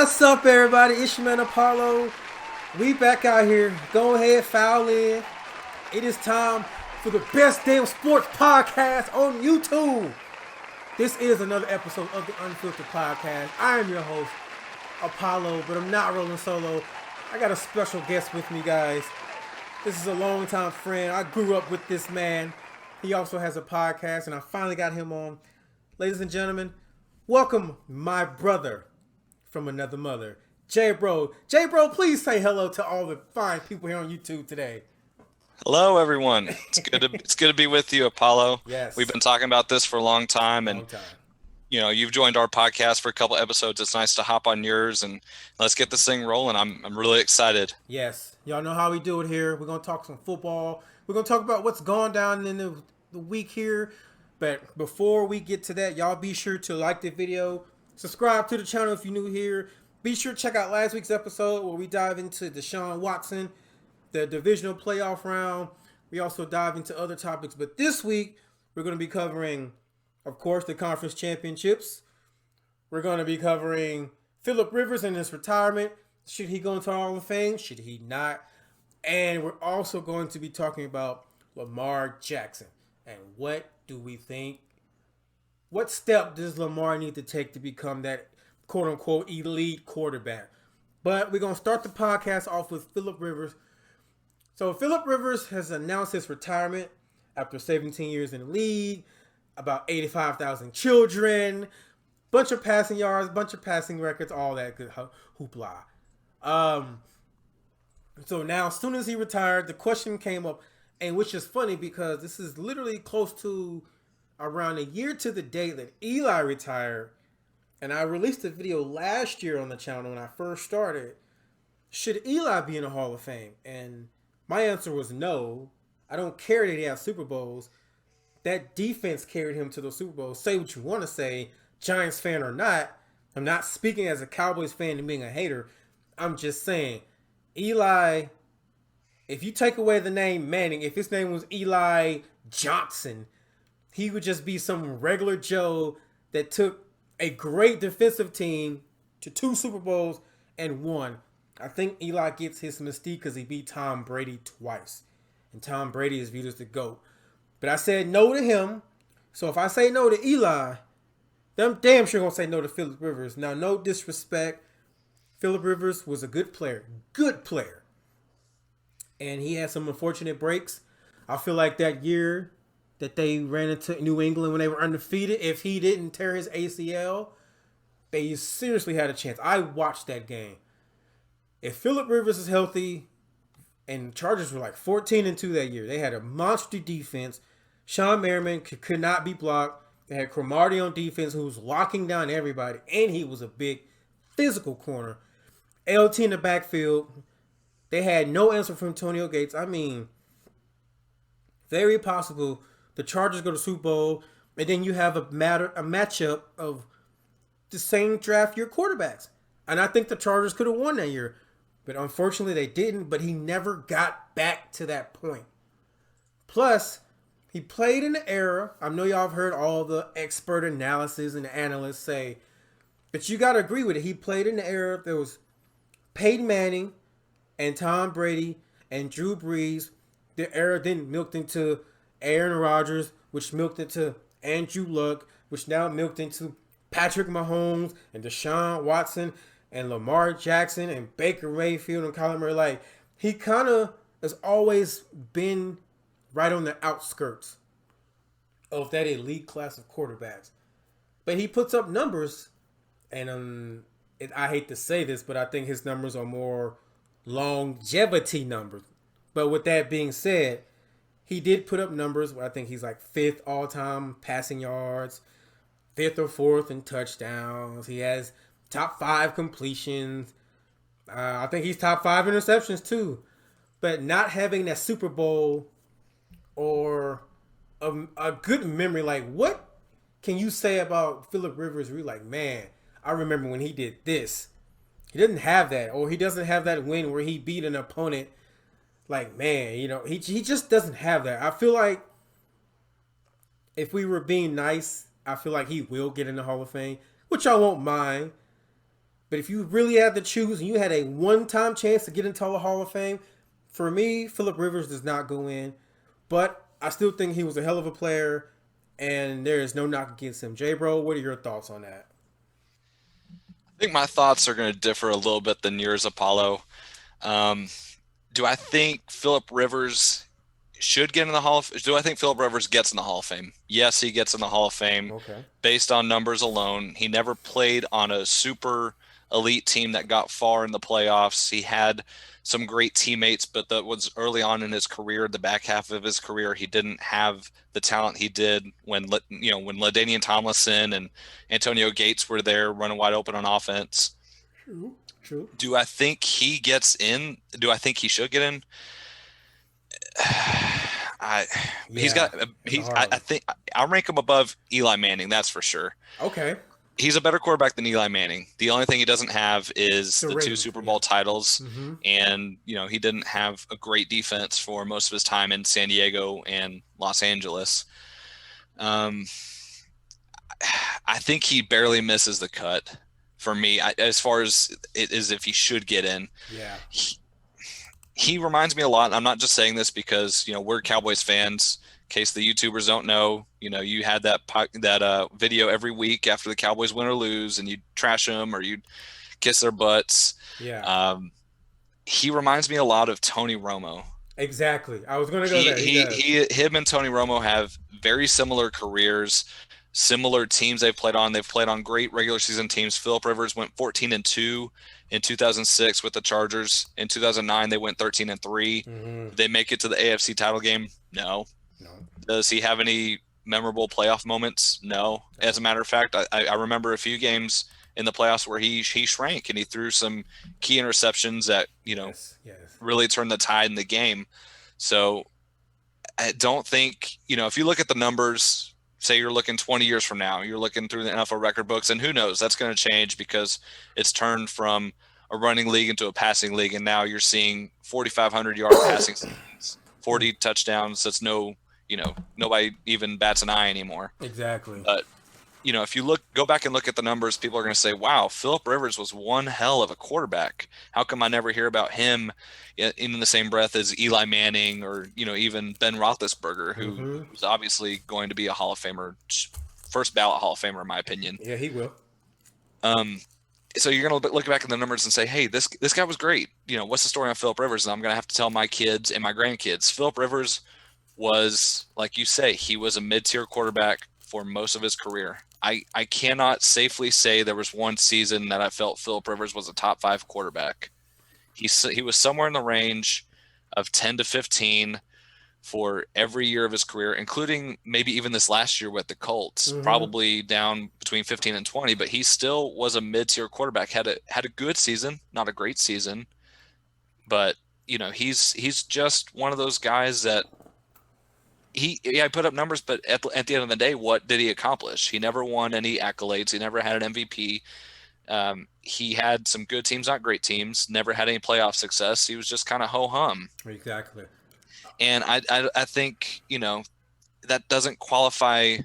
What's up, everybody? It's your man Apollo. We back out here. Go ahead, foul in. It is time for the best damn sports podcast on YouTube. This is another episode of the Unfiltered podcast. I am your host, Apollo, but I'm not rolling solo. I got a special guest with me, guys. This is a longtime friend. I grew up with this man. He also has a podcast, and I finally got him on. Ladies and gentlemen, welcome my brother from another mother, J-Bro. J-Bro, please say hello to all the fine people here on YouTube today. Hello, everyone. It's good to be with you, Apollo. Yes. We've been talking about this for a long time, and you've joined our podcast for a couple episodes. It's nice to hop on yours, and let's get this thing rolling. I'm really excited. Yes. Y'all know how we do it here. We're gonna talk some football. We're gonna talk about what's going down in the week here. But before we get to that, y'all be sure to like the video. Subscribe to the channel if you're new here. Be sure to check out last week's episode where we dive into Deshaun Watson, the divisional playoff round. We also dive into other topics. But this week, we're going to be covering, of course, the conference championships. We're going to be covering Phillip Rivers and his retirement. Should he go into Hall of Fame? Should he not? And we're also going to be talking about Lamar Jackson. And what do we think? What step does Lamar need to take to become that quote-unquote elite quarterback? But we're going to start the podcast off with Phillip Rivers. So Phillip Rivers has announced his retirement after 17 years in the league, about 85,000 children, bunch of passing yards, bunch of passing records, all that good hoopla. So now, as soon as he retired, the question came up, and which is funny because this is literally close to around a year to the day that Eli retired. And I released a video last year on the channel when I first started. Should Eli be in the Hall of Fame? And my answer was no. I don't care that he has Super Bowls. That defense carried him to the Super Bowl. Say what you want to say, Giants fan or not. I'm not speaking as a Cowboys fan and being a hater. I'm just saying, Eli, if you take away the name Manning, if his name was Eli Johnson, he would just be some regular Joe that took a great defensive team to 2 Super Bowls and won. I think Eli gets his mystique because he beat Tom Brady twice. And Tom Brady is viewed as the GOAT. But I said no to him. So if I say no to Eli, then I'm damn sure going to say no to Phillip Rivers. Now, no disrespect. Phillip Rivers was a good player. Good player. And he had some unfortunate breaks. I feel like that year that they ran into New England when they were undefeated, if he didn't tear his ACL, they seriously had a chance. I watched that game. If Phillip Rivers is healthy, and Chargers were like 14-2 that year, they had a monster defense. Sean Merriman could not be blocked. They had Cromartie on defense who was locking down everybody, and he was a big physical corner. LT in the backfield. They had no answer from Antonio Gates. I mean, very possible the Chargers go to Super Bowl, and then you have a matchup of the same draft year quarterbacks. And I think the Chargers could have won that year. But unfortunately, they didn't. But he never got back to that point. Plus, he played in the era. I know y'all have heard all the expert analysis and the analysts say, but you got to agree with it. He played in the era. There was Peyton Manning and Tom Brady and Drew Brees. The era then milked into Aaron Rodgers, which milked into Andrew Luck, which now milked into Patrick Mahomes and Deshaun Watson and Lamar Jackson and Baker Mayfield and Kyler Murray. Like, he kind of has always been right on the outskirts of that elite class of quarterbacks. But he puts up numbers, and I hate to say this, but I think his numbers are more longevity numbers. But with that being said, he did put up numbers where I think he's like 5th all-time passing yards, 5th or 4th in touchdowns. He has top 5 completions. I think he's top 5 interceptions too. But not having that Super Bowl or a good memory, like what can you say about Phillip Rivers? Where you're like, man, I remember when he did this. He doesn't have that, or he doesn't have that win where he beat an opponent. Like, man, he just doesn't have that. I feel like if we were being nice, I feel like he will get in the Hall of Fame, which I won't mind. But if you really had to choose and you had a one-time chance to get into the Hall of Fame, for me, Phillip Rivers does not go in. But I still think he was a hell of a player, and there is no knock against him. J-Bro, what are your thoughts on that? I think my thoughts are going to differ a little bit than yours, Apollo. Um, do I think Phillip Rivers should get in the Hall of Fame? Do I think Phillip Rivers gets in the Hall of Fame? Yes, he gets in the Hall of Fame. Okay. Based on numbers alone. He never played on a super elite team that got far in the playoffs. He had some great teammates, but that was early on in his career. The back half of his career, he didn't have the talent he did when LaDainian Tomlinson and Antonio Gates were there running wide open on offense. True. Do I think he gets in? Do I think he should get in? I think I'll rank him above Eli Manning. That's for sure. Okay. He's a better quarterback than Eli Manning. The only thing he doesn't have is the two Super Bowl titles. Mm-hmm. And, he didn't have a great defense for most of his time in San Diego and Los Angeles. I think he barely misses the cut for me, as far as it is if he should get in. Yeah. He reminds me a lot. I'm not just saying this because, we're Cowboys fans. In case the YouTubers don't know, you had that video every week after the Cowboys win or lose, and you trash them or you kiss their butts. Yeah. He reminds me a lot of Tony Romo. Exactly. I was going to go there. Him and Tony Romo have very similar careers, similar teams they've played on. They've played on great regular season teams. Phillip Rivers went 14-2 in 2006 with the Chargers. In 2009, they went 13-3. Mm-hmm. Did they make it to the AFC title game? No. Does he have any memorable playoff moments? No. As a matter of fact, I remember a few games in the playoffs where he shrank and he threw some key interceptions that, yes. really turned the tide in the game. So I don't think, if you look at the numbers, say you're looking 20 years from now, you're looking through the NFL record books, and who knows, that's going to change because it's turned from a running league into a passing league, and now you're seeing 4,500-yard passing seasons, 40 touchdowns. That's nobody even bats an eye anymore. Exactly. But, if you go back and look at the numbers, people are going to say, wow, Phillip Rivers was one hell of a quarterback. How come I never hear about him in the same breath as Eli Manning or, even Ben Roethlisberger, who was obviously going to be a Hall of Famer, first ballot Hall of Famer, in my opinion. Yeah, he will. So you're going to look back at the numbers and say, hey, this guy was great. What's the story on Phillip Rivers? And I'm going to have to tell my kids and my grandkids. Phillip Rivers was, like you say, he was a mid-tier quarterback for most of his career. I cannot safely say there was one season that I felt Phillip Rivers was a top 5 quarterback. He was somewhere in the range of 10 to 15 for every year of his career, including maybe even this last year with the Colts, probably down between 15 and 20, but he still was a mid-tier quarterback, had a good season, not a great season, but he's just one of those guys that he put up numbers, but at the end of the day, what did he accomplish? He never won any accolades. He never had an MVP. He had some good teams, not great teams, never had any playoff success. He was just kind of ho-hum. Exactly. And I think, that doesn't qualify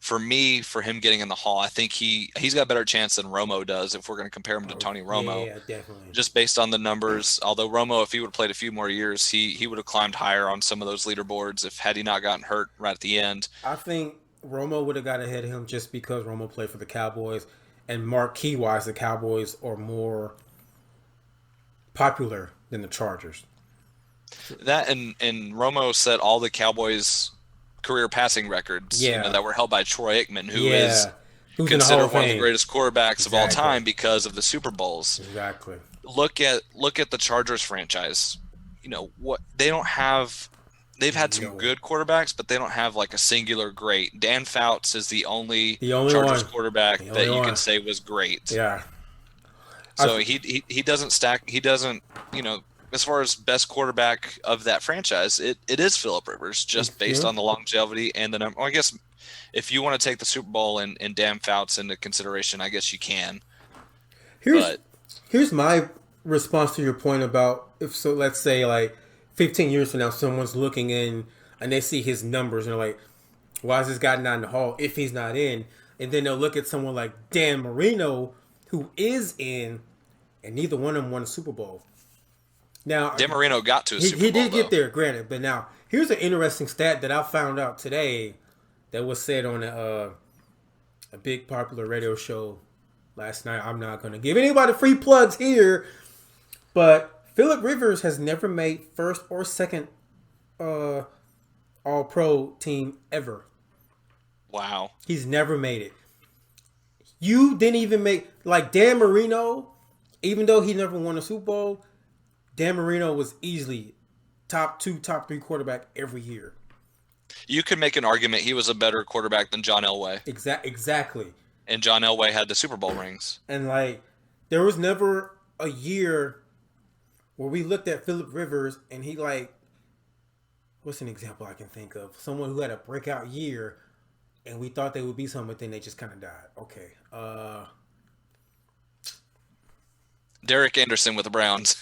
for me for him getting in the Hall. I think he's got a better chance than Romo does if we're going to compare him to Tony Romo. Yeah, definitely. Just based on the numbers. Although Romo, if he would have played a few more years, he would have climbed higher on some of those leaderboards had he not gotten hurt right at the end. I think Romo would have got ahead of him just because Romo played for the Cowboys, and marquee-wise, the Cowboys are more popular than the Chargers. That and Romo set all the Cowboys' career passing records that were held by Troy Aikman, who is considered one of the greatest quarterbacks of all time because of the Super Bowls. Exactly. Look at the Chargers franchise. What they don't have. They've had some good quarterbacks, but they don't have like a singular great. Dan Fouts is the only Chargers quarterback that you can say was great. Yeah. So he doesn't stack. He doesn't. As far as best quarterback of that franchise, it is Phillip Rivers, just based on the longevity and the number. Well, I guess if you want to take the Super Bowl and Dan Fouts into consideration, I guess you can. Here's my response to your point about let's say like 15 years from now, someone's looking in and they see his numbers and they're like, why is this guy not in the Hall if he's not in? And then they'll look at someone like Dan Marino, who is in, and neither one of them won a Super Bowl. Now, Dan Marino got to a Super Bowl, he did though. get there, granted. But now, here's an interesting stat that I found out today that was said on a big popular radio show last night. I'm not going to give anybody free plugs here, but Phillip Rivers has never made first or second All-Pro team ever. Wow. He's never made it. You didn't even make, like Dan Marino, even though he never won a Super Bowl, Dan Marino was easily top 2, top 3 quarterback every year. You could make an argument he was a better quarterback than John Elway. Exactly. And John Elway had the Super Bowl rings. And like, there was never a year where we looked at Phillip Rivers and he like, what's an example I can think of? Someone who had a breakout year and we thought they would be something, but then they just kind of died. Okay. Derek Anderson with the Browns.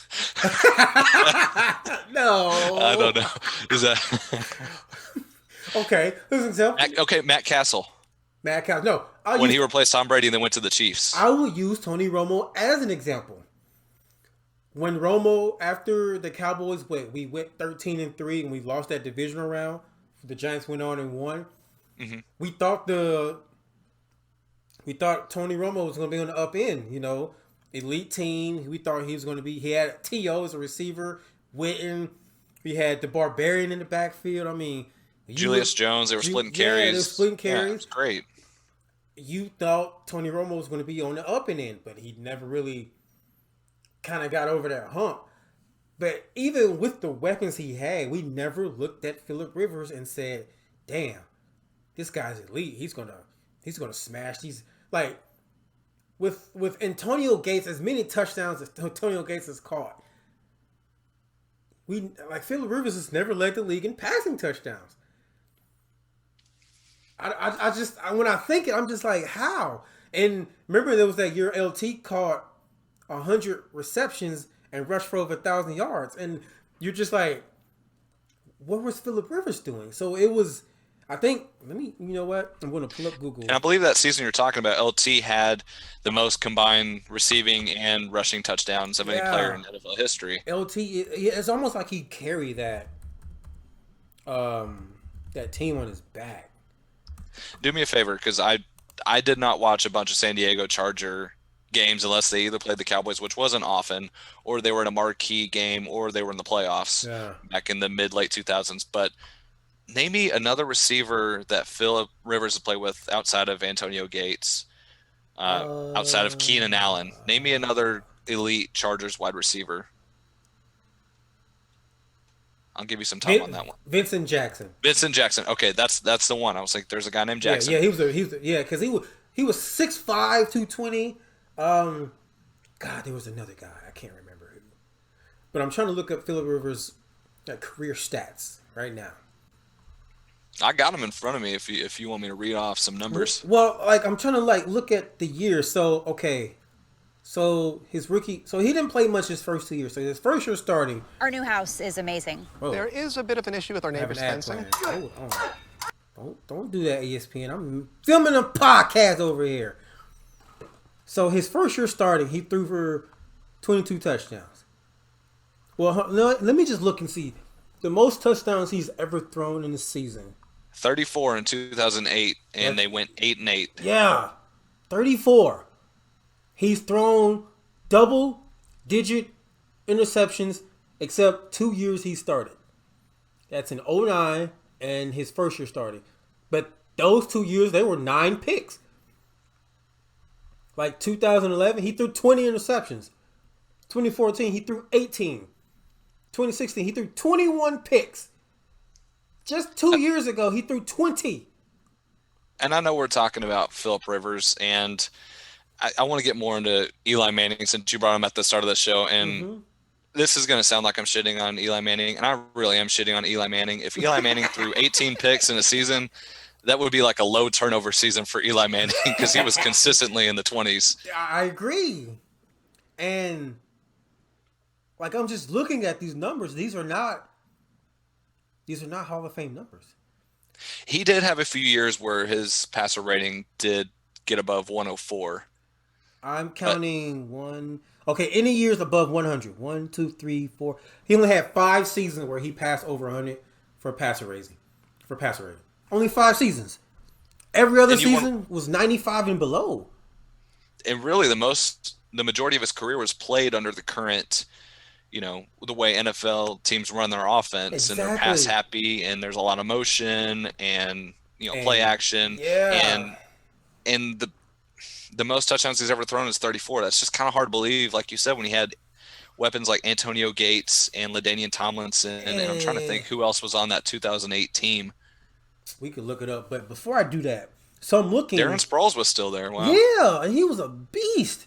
No. I don't know. Is that okay? There's an example. Matt Castle. Matt Castle. No. When he replaced Tom Brady and then went to the Chiefs. I will use Tony Romo as an example. When Romo, after the Cowboys, we went 13-3 and we lost that divisional round. The Giants went on and won. Mm-hmm. We thought Tony Romo was going to be on the up end, elite team. We thought he was going to be. He had T.O. as a receiver, Witten. We had the Barbarian in the backfield. I mean, Julius Jones. They were splitting carries. Yeah, they were splitting carries. Yeah, it was great. You thought Tony Romo was going to be on the up and end, but he never really kind of got over that hump. But even with the weapons he had, we never looked at Phillip Rivers and said, "Damn, this guy's elite. He's gonna smash these." Like with Antonio Gates, as many touchdowns as Antonio Gates has caught, Phillip Rivers has never led the league in passing touchdowns. I just when I think it, I'm just like, how? And remember, there was that year LT caught 100 receptions and rushed for over 1,000 yards, and you're just like, what was Phillip Rivers doing? So it was. I think, you know what? I'm going to pull up Google. And I believe that season you're talking about, LT had the most combined receiving and rushing touchdowns of any player in NFL history. LT, it's almost like he carried that team on his back. Do me a favor, because I did not watch a bunch of San Diego Charger games unless they either played the Cowboys, which wasn't often, or they were in a marquee game, or they were in the playoffs back in the mid-late 2000s. But name me another receiver that Phillip Rivers has played with outside of Antonio Gates, outside of Keenan Allen. Name me another elite Chargers wide receiver. I'll give you some time on that one. Vincent Jackson. Okay, that's the one. I was like, there's a guy named Jackson. Yeah, he was because he was 6'5", 220. God, there was another guy. I can't remember who. But I'm trying to look up Phillip Rivers' career stats right now. I got him in front of me if you want me to read off some numbers. Well, I'm trying to look at the year. So, okay. So his rookie, so he didn't play much his first 2 years. So his first year starting. Our new house is amazing. Oh. There is a bit of an issue with our neighbor's fencing. Don't do that, ESPN. I'm filming a podcast over here. So his first year starting, he threw for 22 touchdowns. Well, let me just look and see the most touchdowns he's ever thrown in a season. 34 in 2008, and they went 8-8. Yeah, 34. He's thrown double-digit interceptions except 2 years he started. That's in 2009 and his first year starting. But those 2 years, they were 9 picks. Like 2011, he threw 20 interceptions. 2014, he threw 18. 2016, he threw 21 picks. Just 2 years ago, he threw 20. And I know we're talking about Phillip Rivers, and I want to get more into Eli Manning since you brought him at the start of the show. And this is going to sound like I'm shitting on Eli Manning, and I really am shitting on Eli Manning. If Eli Manning threw 18 picks in a season, that would be like a low turnover season for Eli Manning because he was consistently in the 20s. I agree. And I'm just looking at these numbers. These are not Hall of Fame numbers. He did have a few years where his passer rating did get above 104. I'm counting one. Okay, any years above 100. 1, 2, 3, 4. He only had 5 seasons where he passed over 100 for passer rating. Only 5 seasons. Every other season was 95 and below. And really, the majority of his career was played under the current, the way NFL teams run their offense, and they're pass happy, and there's a lot of motion and play action. Yeah. And the most touchdowns he's ever thrown is 34. That's just kind of hard to believe, like you said, when he had weapons like Antonio Gates and LaDainian Tomlinson, and I'm trying to think who else was on that 2008 team. We could look it up, but before I do that, so I'm looking. Darren Sproles was still there. Wow. Yeah, and he was a beast.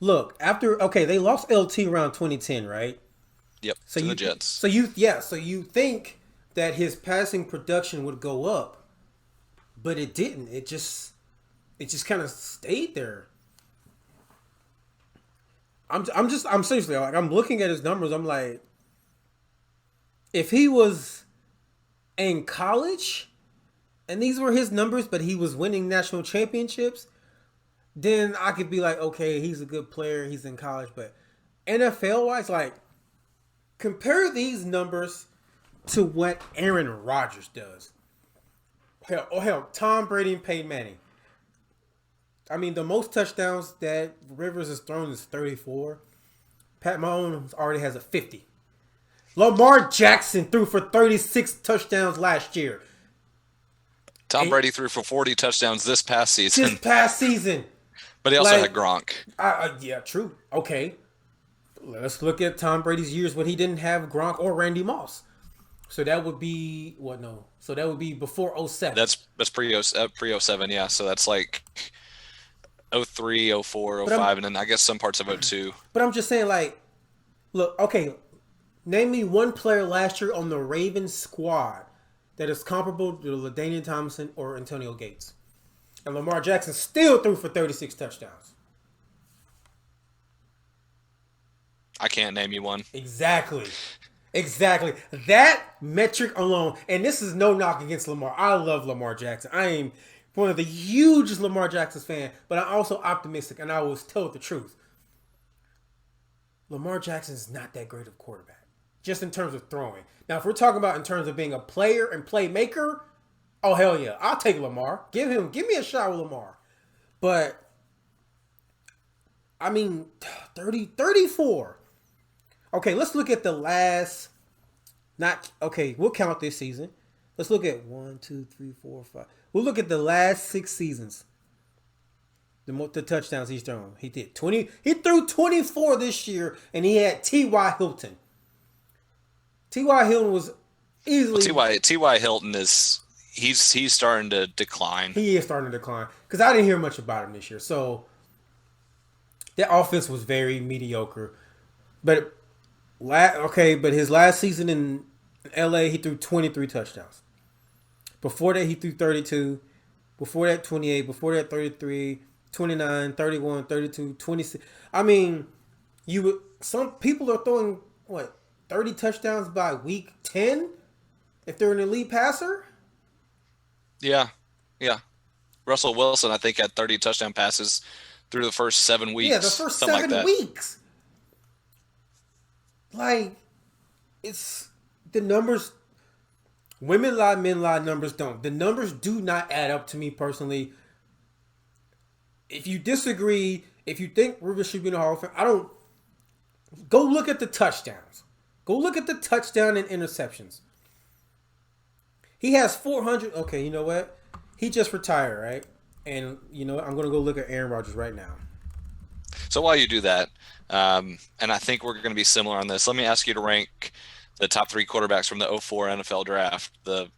Look, they lost LT around 2010, right? Yep. To the Jets. So you think that his passing production would go up, but it didn't. It just kind of stayed there. I'm seriously, like, I'm looking at his numbers. I'm like, if he was in college and these were his numbers, but he was winning national championships, then I could be like, okay, he's a good player. He's in college, but NFL wise, like, compare these numbers to what Aaron Rodgers does. Hell, Tom Brady and Peyton Manning. I mean, the most touchdowns that Rivers has thrown is 34. Pat Mahomes already has a 50. Lamar Jackson threw for 36 touchdowns last year. Tom Brady threw for 40 touchdowns this past season. But he also had Gronk. Yeah, true. Okay. Let's look at Tom Brady's years when he didn't have Gronk or Randy Moss. So that would be what? No. So that would be before 07. That's pre 07. Yeah. So that's like 03, 04, 05, and then I guess some parts of 02. But I'm just saying, like, look. Okay, name me one player last year on the Ravens squad that is comparable to LaDainian Tomlinson or Antonio Gates. And Lamar Jackson still threw for 36 touchdowns. I can't name you one. Exactly. That metric alone, and this is no knock against Lamar. I love Lamar Jackson. I am one of the hugest Lamar Jackson fan, but I'm also optimistic, and I will tell the truth. Lamar Jackson is not that great of a quarterback, just in terms of throwing. Now, if we're talking about in terms of being a player and playmaker, oh, hell yeah. I'll take Lamar. Give me a shot with Lamar. But, I mean, 34. Okay, let's look at the last, we'll count this season. Let's look at 1, 2, 3, 4, 5. We'll look at the last 6 seasons. The touchdowns he's thrown. He did 20. He threw 24 this year, and he had T.Y. Hilton. T.Y. Hilton was easily. T.Y. Hilton he's starting to decline. He is starting to decline because I didn't hear much about him this year. So that offense was very mediocre. But his last season in L.A. he threw 23 touchdowns. Before that he threw 32. Before that 28. Before that 33. 29, 31, 32, 26. I mean, some people are throwing 30 touchdowns by week 10 if they're an elite passer? Yeah. Russell Wilson, I think, had 30 touchdown passes through the first 7 weeks. Yeah, the first 7 weeks. Like, it's the numbers. Women lie, men lie, numbers don't. The numbers do not add up to me personally. If you disagree, if you think Rivers should be in the Hall of Fame, I don't. Go look at the touchdowns. Go look at the touchdown and interceptions. He has 400. Okay, you know what? He just retired, right? And you know what? I'm going to go look at Aaron Rodgers right now. So while you do that, and I think we're going to be similar on this, let me ask you to rank the top 3 quarterbacks from the 04 NFL draft. That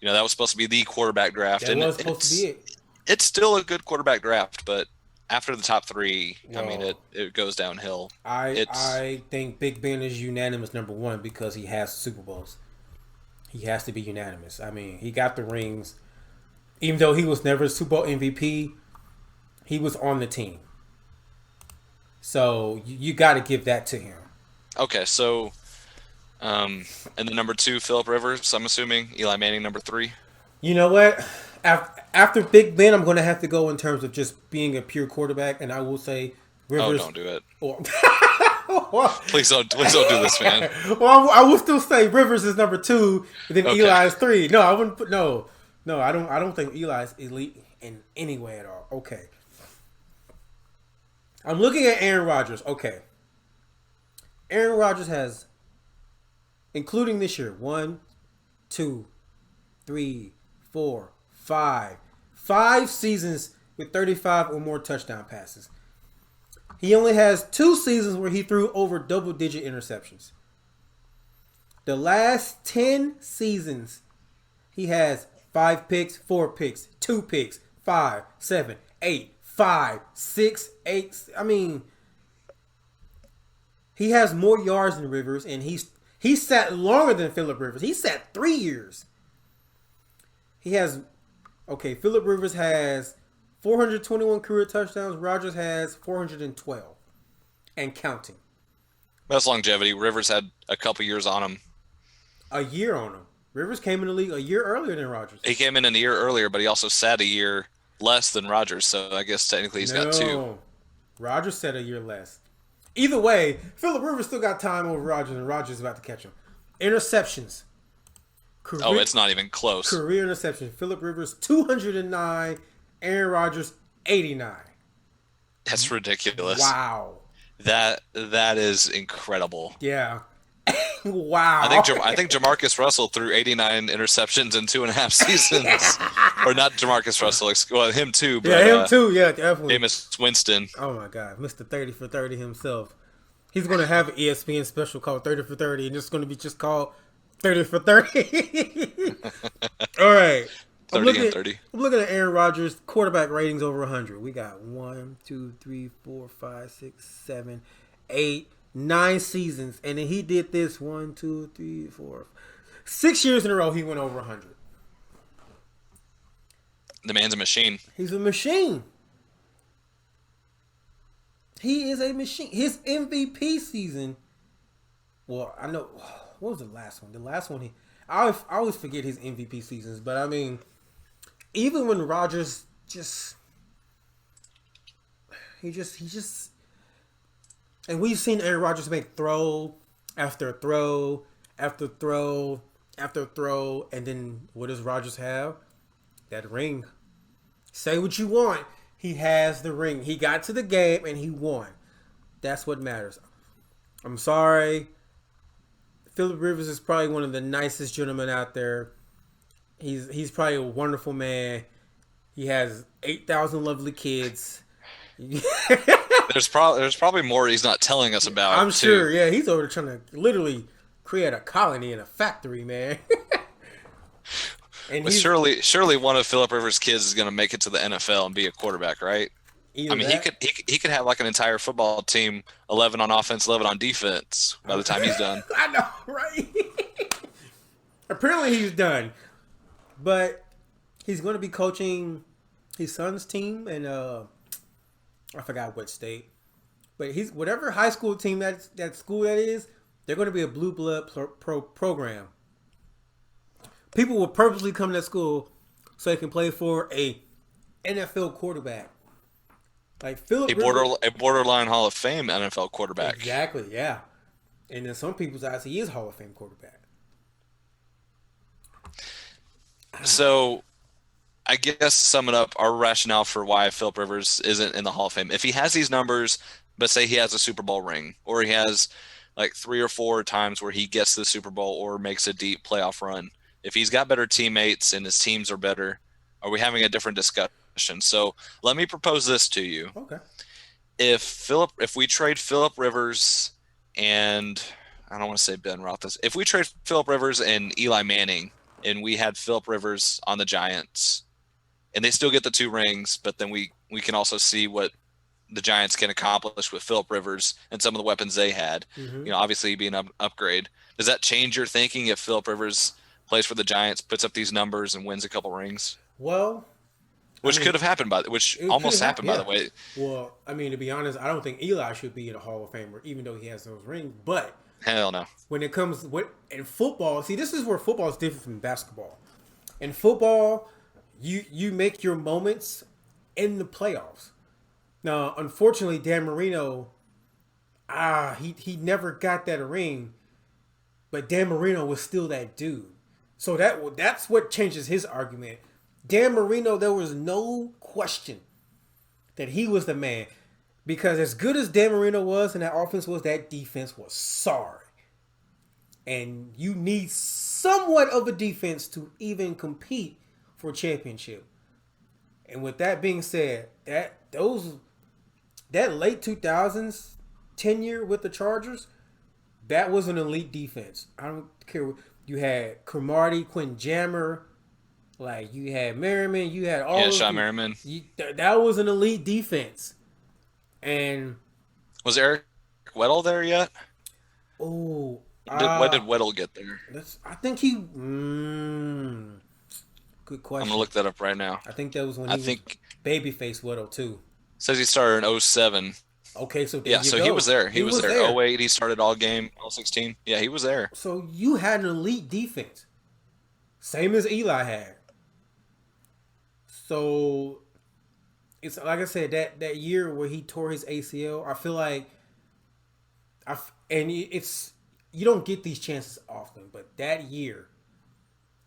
was supposed to be the quarterback draft. That was supposed to be it. It's still a good quarterback draft, but after the top 3, I mean, it goes downhill. I think Big Ben is unanimous number 1 because he has Super Bowls. He has to be unanimous. I mean, he got the rings. Even though he was never a Super Bowl MVP, he was on the team. So you got to give that to him. Okay, so and the number 2, Phillip Rivers, I'm assuming. Eli Manning, number 3. You know what? After Big Ben, I'm going to have to go in terms of just being a pure quarterback, and I will say Rivers. Oh, don't do it. Or, Please don't do this, man. Well, I will still say Rivers is number 2, and then Okay. Eli is 3. No, I wouldn't put no. I don't think Eli is elite in any way at all. Okay. I'm looking at Aaron Rodgers. Okay. Aaron Rodgers has, including this year, 1, 2, 3, 4, 5 seasons with 35 or more touchdown passes. He only has 2 seasons where he threw over double-digit interceptions. The last 10 seasons, he has 5 picks, 4 picks, 2 picks, 5, 7, 8, 5, 6, 8. I mean, he has more yards than Rivers, and he sat longer than Phillip Rivers. He sat 3 years. Phillip Rivers has 421 career touchdowns. Rodgers has 412 and counting. That's longevity. Rivers had a couple years on him. A year on him. Rivers came in the league a year earlier than Rodgers. He came in a year earlier, but he also sat a year less than Rodgers, so I guess technically he's got 2. Rodgers sat a year less. Either way, Phillip Rivers still got time over Rodgers, and Rodgers is about to catch him. Interceptions. It's not even close. Career interception. Phillip Rivers, 209. Aaron Rodgers, 89. That's ridiculous. Wow. That is incredible. Yeah. Wow. I think Jamarcus Russell threw 89 interceptions in 2.5 seasons. Or not Jamarcus Russell, well, him too. But, yeah, him too. Yeah, definitely. Jameis Winston. Oh my God, Mr. 30 for 30 himself. He's going to have an ESPN special called 30 for 30, and it's going to be just called 30 for 30. All right. 30 and 30. I'm looking at Aaron Rodgers' quarterback ratings over 100. We got 1, 2, 3, 4, 5, 6, 7, 8, 9 seasons. And then he did this 1, 2, 3, 4, 6 years in a row he went over 100. The man's a machine. He's a machine. He is a machine. His MVP season. Well, I know. What was the last one? The last one, I always forget his MVP seasons. But I mean, even when Rodgers he just, and we've seen Aaron Rodgers make throw after throw after throw after throw, and then what does Rodgers have? That ring. Say what you want. He has the ring. He got to the game and he won. That's what matters. I'm sorry. Phillip Rivers is probably one of the nicest gentlemen out there. He's probably a wonderful man. He has 8,000 lovely kids. There's probably more he's not telling us about. I'm sure. Yeah, he's over there trying to literally create a colony in a factory, man. And surely one of Phillip Rivers' kids is going to make it to the NFL and be a quarterback, right? I mean, he could have like an entire football team, 11 on offense, 11 on defense by the time he's done. I know, right? Apparently he's done. But he's going to be coaching his son's team in I forgot what state. But he's whatever high school team that school that is, they're going to be a blue blood program. People will purposely come to that school so they can play for a NFL quarterback. Like Phillip Rivers, a borderline Hall of Fame NFL quarterback. Exactly, yeah. And in some people's eyes, he is Hall of Fame quarterback. So, I guess to sum it up, our rationale for why Phillip Rivers isn't in the Hall of Fame. If he has these numbers, but say he has a Super Bowl ring, or he has like 3 or 4 times where he gets to the Super Bowl or makes a deep playoff run, if he's got better teammates and his teams are better, are we having a different discussion? So let me propose this to you. Okay. If we trade Phillip Rivers and I don't want to say Ben Roethlisberger, if we trade Phillip Rivers and Eli Manning and we had Phillip Rivers on the Giants and they still get the 2 rings, but then we can also see what the Giants can accomplish with Phillip Rivers and some of the weapons they had, obviously being an upgrade. Does that change your thinking if Phillip Rivers plays for the Giants, puts up these numbers and wins a couple rings? Well, Which could have happened, by the way. Well, I mean, to be honest, I don't think Eli should be in a Hall of Famer, even though he has those rings. But hell no. When it comes in football, see, this is where football is different from basketball. In football, you make your moments in the playoffs. Now, unfortunately, Dan Marino, he never got that ring, but Dan Marino was still that dude. So that's what changes his argument. Dan Marino, there was no question that he was the man, because as good as Dan Marino was and that offense was, that defense was sorry. And you need somewhat of a defense to even compete for a championship. And with that being said, that late 2000s tenure with the Chargers, that was an elite defense. I don't care. You had Cromartie, Quinn Jammer, like you had Merriman, you had all. Yeah, Sean Merriman. That was an elite defense. And was Eric Weddle there yet? Oh, when did Weddle get there? I think he. Good question. I'm gonna look that up right now. I think that was when he was babyface Weddle too. Says he started in 07. Okay, so he was there. He was there. 08, he started all game. 16. Yeah, he was there. So you had an elite defense, same as Eli had. So it's like I said, that year where he tore his ACL, I feel like you don't get these chances often, but that year,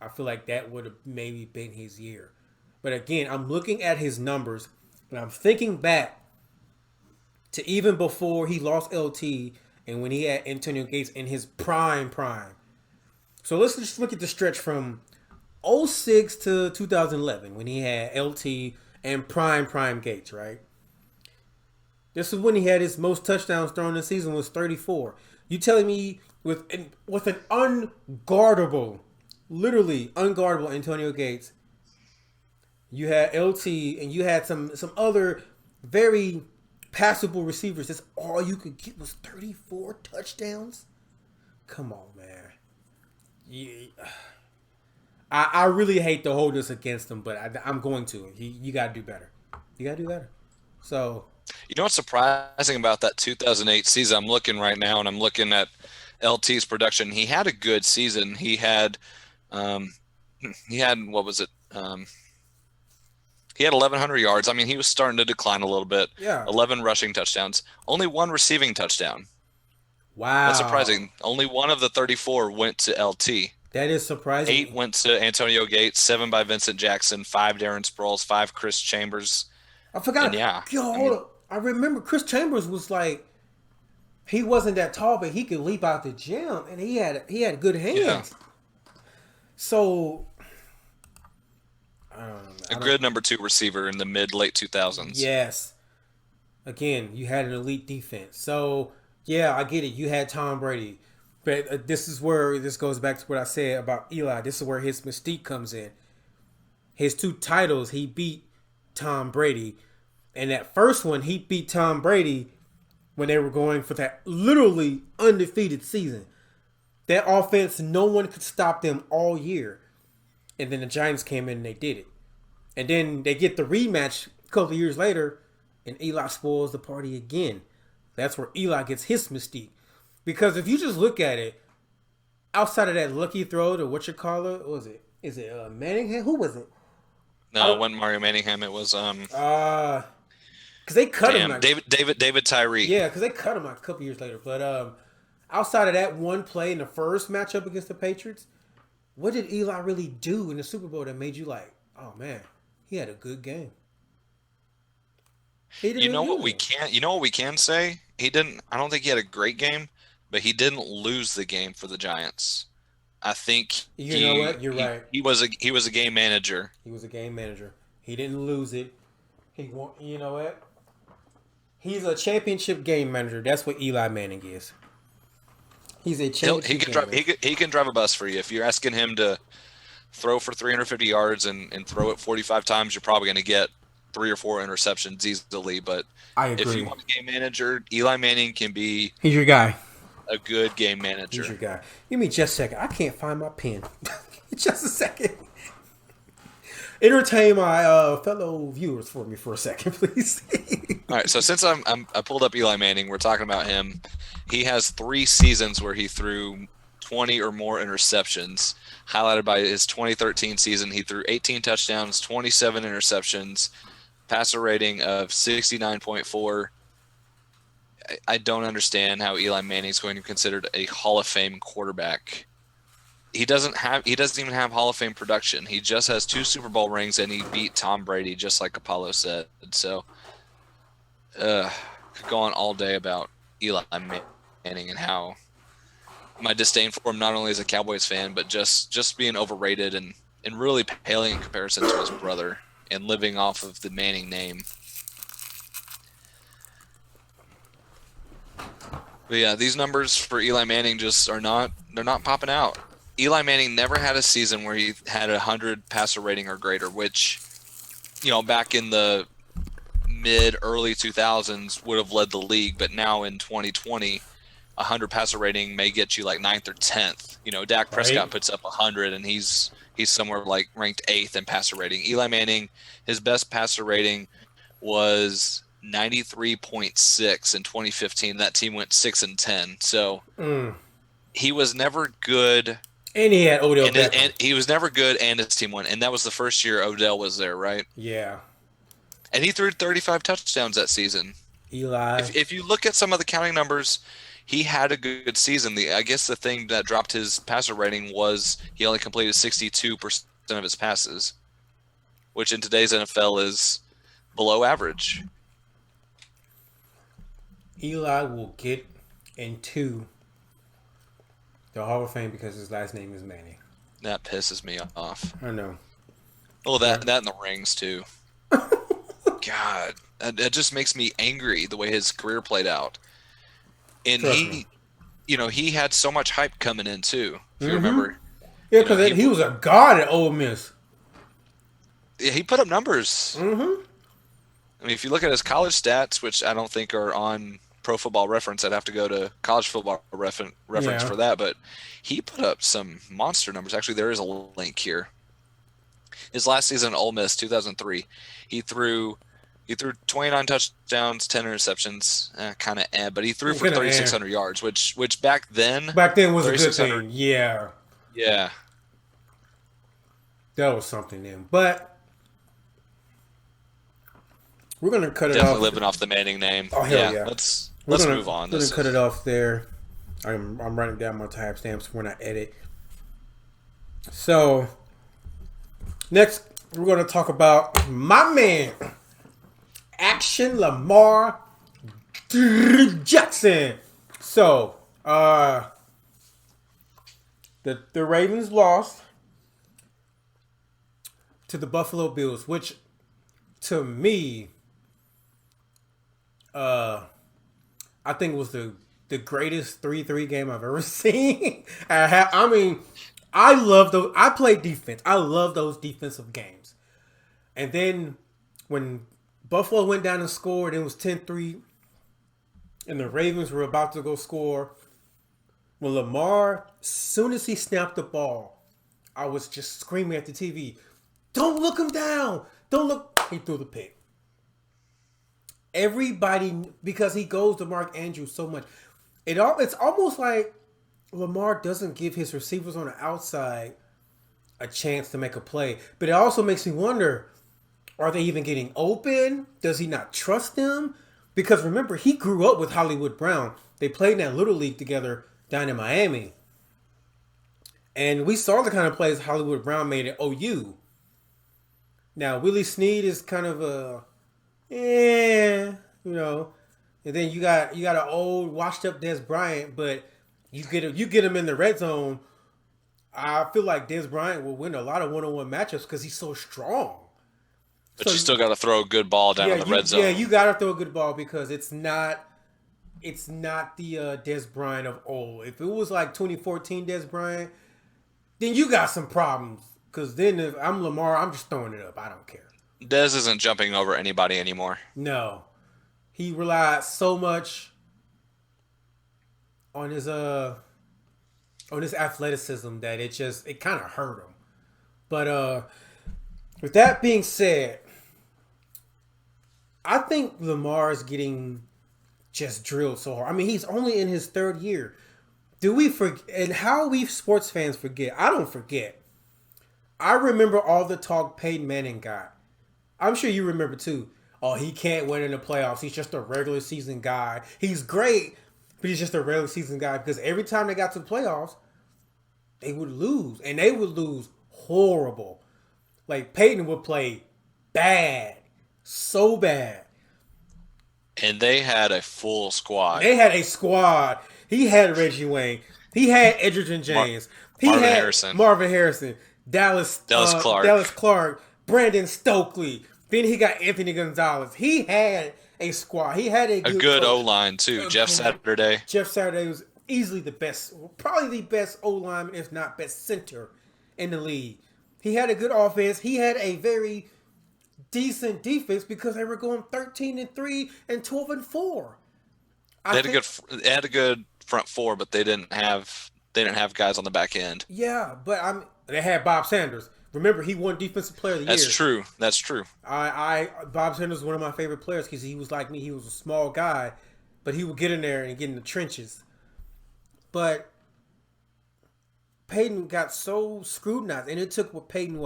I feel like that would have maybe been his year. But again, I'm looking at his numbers and I'm thinking back to even before he lost LT and when he had Antonio Gates in his prime. So let's just look at the stretch from 06 to 2011 when he had LT and prime Gates, right? This is when he had his most touchdowns thrown in the season was 34. You telling me with an literally unguardable Antonio Gates, you had LT and you had some other very passable receivers. That's all you could get was 34 touchdowns? Come on, man. Yeah. I really hate to hold this against him, but I'm going to. You got to do better. You got to do better. So, you know what's surprising about that 2008 season? I'm looking right now, and I'm looking at LT's production. He had a good season. He had what was it? He had 1,100 yards. I mean, he was starting to decline a little bit. Yeah. 11 rushing touchdowns. Only one receiving touchdown. Wow. That's surprising. Only one of the 34 went to LT. That is surprising. 8 went to Antonio Gates, 7 by Vincent Jackson, 5 Darren Sproles, 5 Chris Chambers. I forgot. And yeah. Hold up. I remember Chris Chambers was like, he wasn't that tall, but he could leap out the gym, and he had good hands. Yeah. So, a good number 2 receiver in the late 2000s. Yes. Again, you had an elite defense. So, yeah, I get it. You had Tom Brady. But this is where this goes back to what I said about Eli. This is where his mystique comes in. His 2 titles, he beat Tom Brady. And that first one, he beat Tom Brady when they were going for that literally undefeated season. That offense, no one could stop them all year. And then the Giants came in and they did it. And then they get the rematch a couple of years later, and Eli spoils the party again. That's where Eli gets his mystique. Because if you just look at it, outside of that lucky throw to what was it? Is it Manningham? Who was it? No, it wasn't Mario Manningham. It was because they cut him. Like, David Tyree. Yeah, because they cut him like a couple years later. But outside of that one play in the first matchup against the Patriots, what did Eli really do in the Super Bowl that made you like, oh man, he had a good game? You know what we can say? He didn't. I don't think he had a great game, but he didn't lose the game for the Giants. I think know what? You're right. He was a game manager. He was a game manager. He didn't lose it. You know what? He's a championship game manager. That's what Eli Manning is. He's a championship game manager. He can drive a bus for you. If you're asking him to throw for 350 yards and throw it 45 times, you're probably going to get 3 or 4 interceptions easily. But I agree. If you want a game manager, Eli Manning can be. He's your guy. A good game manager. He's your guy. Give me just a second. I can't find my pen. Just a second. Entertain my fellow viewers for me for a second, please. All right. So since I pulled up Eli Manning, we're talking about him. He has 3 seasons where he threw 20 or more interceptions, highlighted by his 2013 season. He threw 18 touchdowns, 27 interceptions, passer rating of 69.4. I don't understand how Eli Manning is going to be considered a Hall of Fame quarterback. He doesn't even have Hall of Fame production. He just has 2 Super Bowl rings, and he beat Tom Brady, just like Apollo said. So, could go on all day about Eli Manning and how my disdain for him, not only as a Cowboys fan, but just being overrated and really paling in comparison to his brother and living off of the Manning name. But yeah, these numbers for Eli Manning they're not popping out. Eli Manning never had a season where he had 100 passer rating or greater, which, back in the early 2000s would have led the league. But now in 2020, 100 passer rating may get you like 9th or 10th. Dak Prescott puts up 100 and he's somewhere like ranked 8th in passer rating. Eli Manning, his best passer rating was 93.6 in 2015. That team went 6-10. So he was never good. And he had Odell Beckham. And he was never good, and his team won. And that was the first year Odell was there, right? Yeah. And he threw 35 touchdowns that season. Eli. If you look at some of the counting numbers, he had a good season. I guess the thing that dropped his passer rating was he only completed 62% of his passes, which in today's NFL is below average. Eli will get into the Hall of Fame because his last name is Manning. That pisses me off. I know. Oh, that and the rings too. God, that just makes me angry the way his career played out. And he had so much hype coming in too. If you remember. Yeah, because he was a god at Ole Miss. Yeah, he put up numbers. Mm-hmm. I mean, if you look at his college stats, which I don't think are on Pro Football Reference, I'd have to go to College Football Reference for that. But he put up some monster numbers. Actually, there is a link here. His last season at Ole Miss, 2003, he threw 29 touchdowns, 10 interceptions, but he threw for 3,600 yards, which back then was a good thing. Yeah. Yeah. That was something then. But we're gonna cut it off. Definitely living off the Manning name. Oh hell yeah! Let's move on. We're gonna cut it off there. I'm writing down my timestamps when I edit. So next, we're gonna talk about my man, Action Lamar Jackson. So the Ravens lost to the Buffalo Bills, which to me, I think was the greatest 3-3 game I've ever seen. I mean, I love those. I play defense. I love those defensive games. And then when Buffalo went down and scored, it was 10-3, and the Ravens were about to go score. When Lamar, as soon as he snapped the ball, I was just screaming at the TV, "Don't look him down! Don't look!" He threw the pick. Everybody, because he goes to Mark Andrews so much, it's almost like Lamar doesn't give his receivers on the outside a chance to make a play. But it also makes me wonder, are they even getting open? Does he not trust them? Because remember, he grew up with Hollywood Brown. They played in that Little League together down in Miami. And we saw the kind of plays Hollywood Brown made at OU. Now, Willie Snead is kind of and then you got an old washed up Dez Bryant, but you get him in the red zone. I feel like Dez Bryant will win a lot of one-on-one matchups because he's so strong. But you still got to throw a good ball down in the red zone. Yeah, you got to throw a good ball because it's not the Dez Bryant of old. If it was like 2014 Dez Bryant, then you got some problems. Because then if I'm Lamar, I'm just throwing it up. I don't care. Dez isn't jumping over anybody anymore. No. He relied so much on his athleticism that it kind of hurt him. But with that being said, I think Lamar is getting just drilled so hard. I mean, he's only in his third year. Do we forget? And how we sports fans forget? I don't forget. I remember all the talk Peyton Manning got. I'm sure you remember too. Oh, he can't win in the playoffs. He's just a regular season guy. He's great, but he's just a regular season guy because every time they got to the playoffs, they would lose. And they would lose horrible. Like, Peyton would play bad. So bad. And they had a full squad. They had a squad. He had Reggie Wayne. He had Edgerton James. Marvin Harrison. Dallas Clark. Brandon Stokely. Then he got Anthony Gonzalez. He had a squad. He had a good O-line, too. Jeff Saturday. Jeff Saturday was easily the best, probably the best O-lineman, if not best center in the league. He had a good offense. He had a very decent defense because they were going 13-3 and 12-4. They had a good front four, but they didn't have guys on the back end. Yeah, but they had Bob Sanders. Remember, he won Defensive Player of the Year. That's true. Bob Sanders was one of my favorite players because he was like me. He was a small guy, but he would get in there and get in the trenches. But Peyton got so scrutinized, and it took Peyton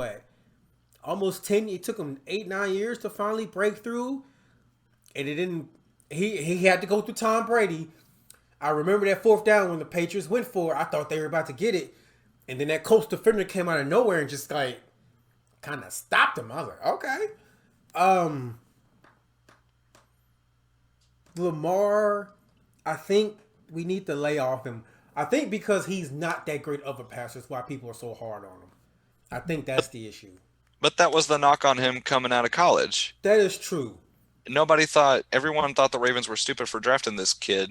almost 10. It took him 8-9 years to finally break through, and it didn't. He had to go through Tom Brady. I remember that fourth down when the Patriots went for it. I thought they were about to get it. And then that Colts defender came out of nowhere and just like kind of stopped him. I was like, okay. Lamar, I think we need to lay off him. I think because he's not that great of a passer, that's why people are so hard on him. I think that's the issue. But that was the knock on him coming out of college. That is true. Everyone thought the Ravens were stupid for drafting this kid.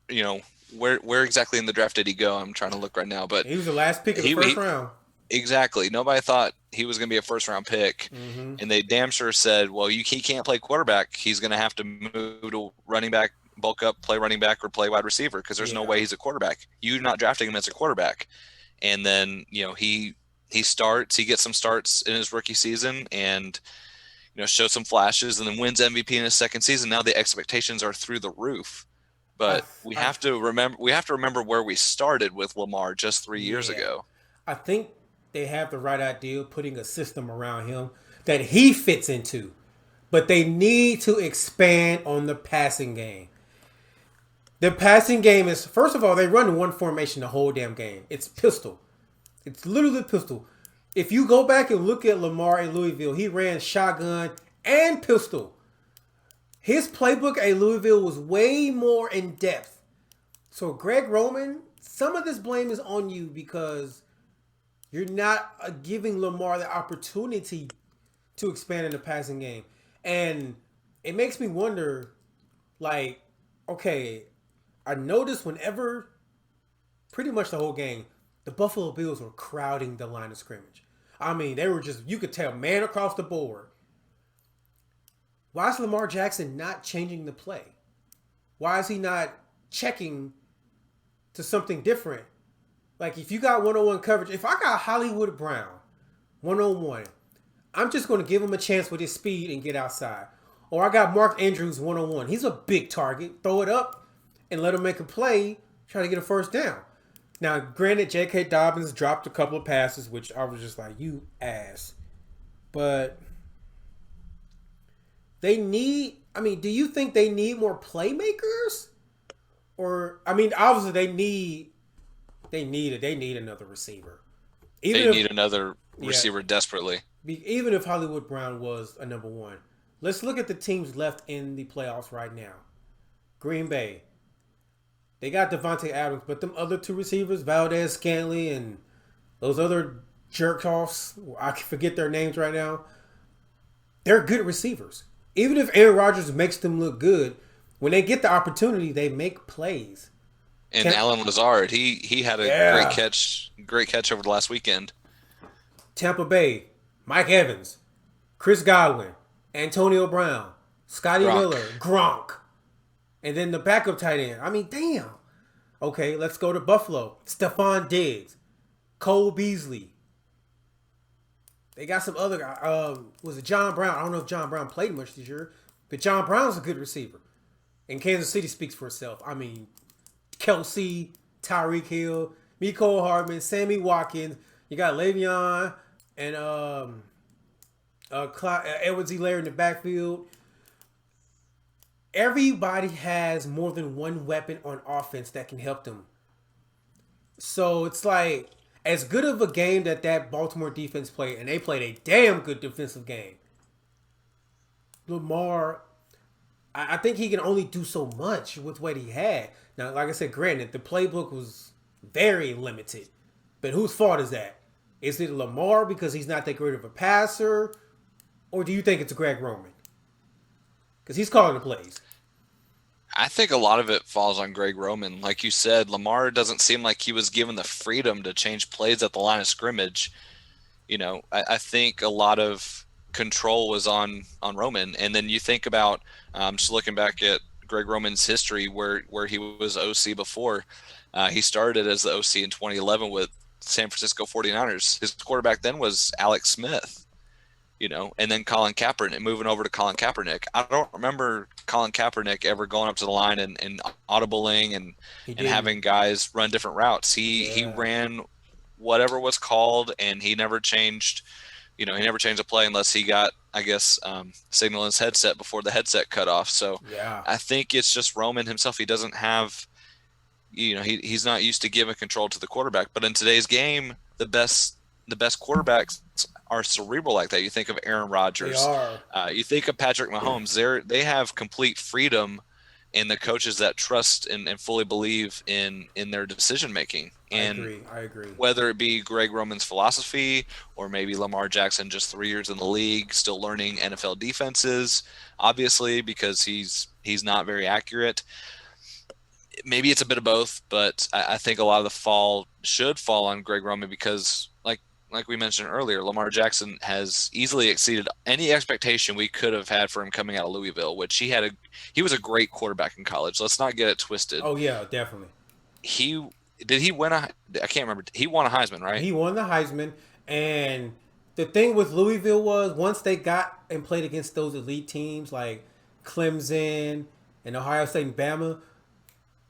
You know, where exactly in the draft did he go? I'm trying to look right now, but he was the last pick of the first round. Exactly. Nobody thought he was going to be a first round pick, and they damn sure said, "Well, he can't play quarterback. He's going to have to move to running back, bulk up, play running back, or play wide receiver because there's no way he's a quarterback. You're not drafting him as a quarterback." And then he starts. He gets some starts in his rookie season, and shows some flashes, and then wins MVP in his second season. Now the expectations are through the roof. But we have to remember where we started with Lamar just 3 years ago. I think they have the right idea of putting a system around him that he fits into. But they need to expand on the passing game. The passing game is, first of all, they run in one formation the whole damn game. It's pistol. It's literally pistol. If you go back and look at Lamar in Louisville, he ran shotgun and pistol. His playbook at Louisville was way more in depth. So Greg Roman, some of this blame is on you because you're not giving Lamar the opportunity to expand in the passing game. And it makes me wonder, like, okay, I noticed whenever, pretty much the whole game, the Buffalo Bills were crowding the line of scrimmage. I mean, they were just, you could tell, man across the board. Why is Lamar Jackson not changing the play? Why is he not checking to something different? Like, if you got one-on-one coverage, if I got Hollywood Brown one-on-one, I'm just going to give him a chance with his speed and get outside. Or I got Mark Andrews one-on-one. He's a big target. Throw it up and let him make a play, try to get a first down. Now, granted, J.K. Dobbins dropped a couple of passes, which I was just like, you ass. But they need, do you think they need more playmakers? Or, obviously they need another receiver. They need another receiver desperately. Even if Hollywood Brown was a number one. Let's look at the teams left in the playoffs right now. Green Bay. They got Devontae Adams, but them other two receivers, Valdez Scantling and those other jerk-offs, I forget their names right now, they're good receivers. Even if Aaron Rodgers makes them look good, when they get the opportunity, they make plays. And Alan Lazard, he had a great catch over the last weekend. Tampa Bay, Mike Evans, Chris Godwin, Antonio Brown, Scotty Miller, Gronk. And then the backup tight end. Damn. Okay, let's go to Buffalo. Stephon Diggs, Cole Beasley. They got some other guy. Was it John Brown? I don't know if John Brown played much this year, but John Brown's a good receiver. And Kansas City speaks for itself. Kelsey, Tyreek Hill, Mecole Hardman, Sammy Watkins. You got Le'Veon and Edwards-Helaire in the backfield. Everybody has more than one weapon on offense that can help them. So it's like, as good of a game that Baltimore defense played, and they played a damn good defensive game. Lamar, I think he can only do so much with what he had. Now, like I said, granted, the playbook was very limited. But whose fault is that? Is it Lamar because he's not that great of a passer? Or do you think it's Greg Roman? Because he's calling the plays. I think a lot of it falls on Greg Roman. Like you said, Lamar doesn't seem like he was given the freedom to change plays at the line of scrimmage. You know, I think a lot of control was on Roman. And then you think about, just looking back at Greg Roman's history where he was OC before. He started as the OC in 2011 with San Francisco 49ers. His quarterback then was Alex Smith. You know, and then Colin Kaepernick, moving over to Colin Kaepernick. I don't remember Colin Kaepernick ever going up to the line and audibling and having guys run different routes. He ran whatever was called, and he never changed. You know, he never changed a play unless he got, I guess, signal in his headset before the headset cut off. So I think it's just Roman himself. He doesn't have, you know, he's not used to giving control to the quarterback. But in today's game, the best quarterbacks are cerebral like that. You think of Aaron Rodgers. You think of Patrick Mahomes. They have complete freedom in the coaches that trust and fully believe in their decision making. And I agree. Whether it be Greg Roman's philosophy or maybe Lamar Jackson just 3 years in the league, still learning NFL defenses, obviously, because he's not very accurate. Maybe it's a bit of both, but I think a lot of the should fall on Greg Roman because, like we mentioned earlier, Lamar Jackson has easily exceeded any expectation we could have had for him coming out of Louisville, which he was a great quarterback in college. Let's not get it twisted. Oh yeah, definitely. Did he win I can't remember. He won a Heisman, right? He won the Heisman, and the thing with Louisville was once they got and played against those elite teams like Clemson and Ohio State and Bama,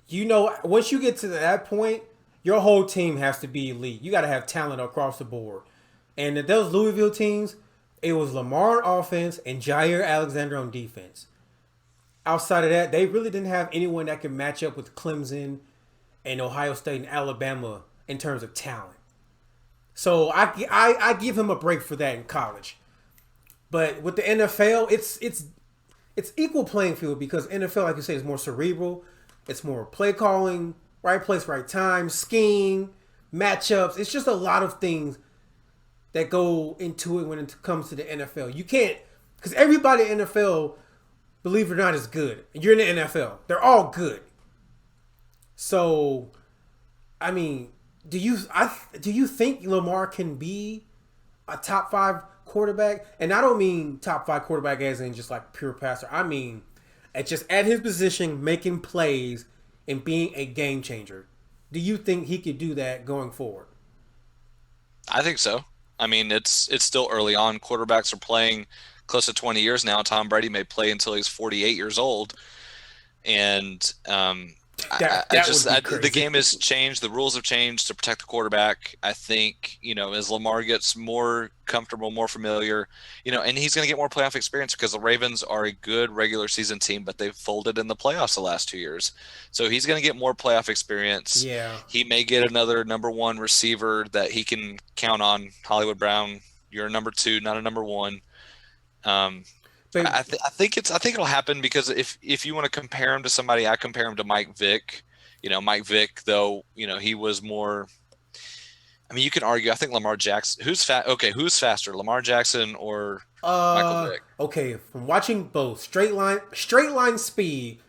you know, once you get to that point, your whole team has to be elite. You got to have talent across the board. And at those Louisville teams, it was Lamar on offense and Jair Alexander on defense. Outside of that, they really didn't have anyone that could match up with Clemson and Ohio State and Alabama in terms of talent. So I give him a break for that in college. But with the NFL, it's equal playing field because NFL, like you say, is more cerebral. It's more play calling, right place, right time, scheme, matchups. It's just a lot of things that go into it when it comes to the NFL. You can't, because everybody in the NFL, believe it or not, is good. You're in the NFL. They're all good. So, I mean, do you think Lamar can be a top 5 quarterback? And I don't mean top 5 quarterback as in just like pure passer. I mean, at his position, making plays and being a game changer. Do you think he could do that going forward? I think so. I mean, it's still early on. Quarterbacks are playing close to 20 years now. Tom Brady may play until he's 48 years old. And the game has changed. The rules have changed to protect the quarterback. I think, you know, as Lamar gets more comfortable, more familiar, you know, and he's going to get more playoff experience because the Ravens are a good regular season team, but they've folded in the playoffs the last 2 years. So he's going to get more playoff experience. Yeah. He may get another number 1 receiver that he can count on. Hollywood Brown, you're a number 2, not a number 1. I think it'll happen because if you want to compare him to somebody, I compare him to Mike Vick. You know, Mike Vick, though, you know, he was more. I mean, you can argue. I think Lamar Jackson. Who's faster, Lamar Jackson or Michael Vick? Okay, from watching both straight line speed,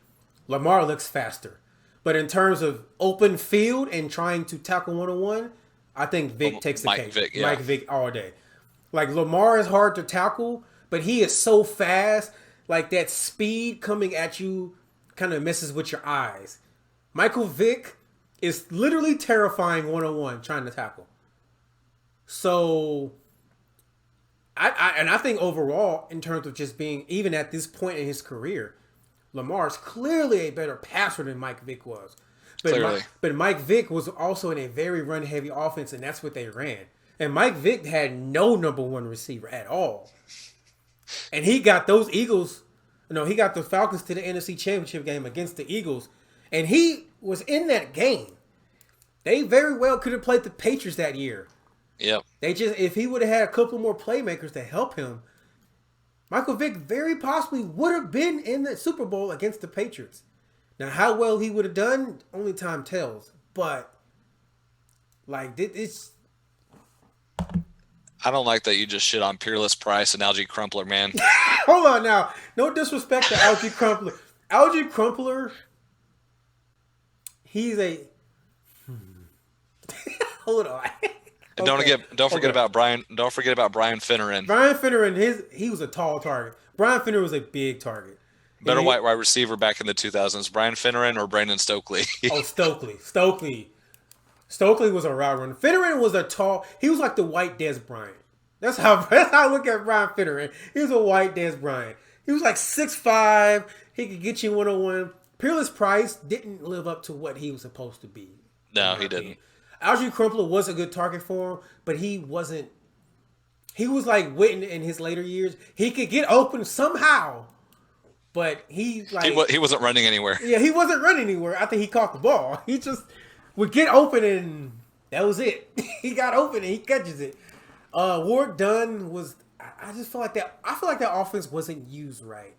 Lamar looks faster. But in terms of open field and trying to tackle 1-on-1, I think Vick takes the cake. Vick, yeah. Mike Vick all day. Like Lamar is hard to tackle. But he is so fast, like that speed coming at you kind of messes with your eyes. Michael Vick is literally terrifying 1-on-1 trying to tackle. So, I think overall, in terms of just being, even at this point in his career, Lamar is clearly a better passer than Mike Vick was. Clearly. But Mike Vick was also in a very run-heavy offense, and that's what they ran. And Mike Vick had no number one receiver at all. And he got those Eagles, he got the Falcons to the NFC Championship game against the Eagles. And he was in that game. They very well could have played the Patriots that year. Yep. If he would have had a couple more playmakers to help him, Michael Vick very possibly would have been in the Super Bowl against the Patriots. Now, how well he would have done, only time tells. But, it's... I don't like that you just shit on Peerless Price and Algie Crumpler, man. Hold on now. No disrespect to Algie Crumpler. Algie Crumpler, he's a... Hold on. And don't forget about Brian Finneran. Brian Finneran, he was a tall target. Brian Finneran was a big target. Better white wide receiver back in the 2000s, Brian Finneran or Brandon Stokely? Stokely was a route runner. Finneran was he was like the white Des Bryant. That's how I look at Brian Finneran. He was a white Des Bryant. He was like 6'5". He could get you one-on-one. Peerless Price didn't live up to what he was supposed to be. No, he didn't. Algie Crumpler was a good target for him, but he wasn't. He was like Witten in his later years. He could get open somehow, but he wasn't running anywhere. Yeah, he wasn't running anywhere. I think he caught the ball. He just would get open, and that was it. He got open and he catches it. Warwick Dunn was. I just feel like that. I feel like that offense wasn't used right.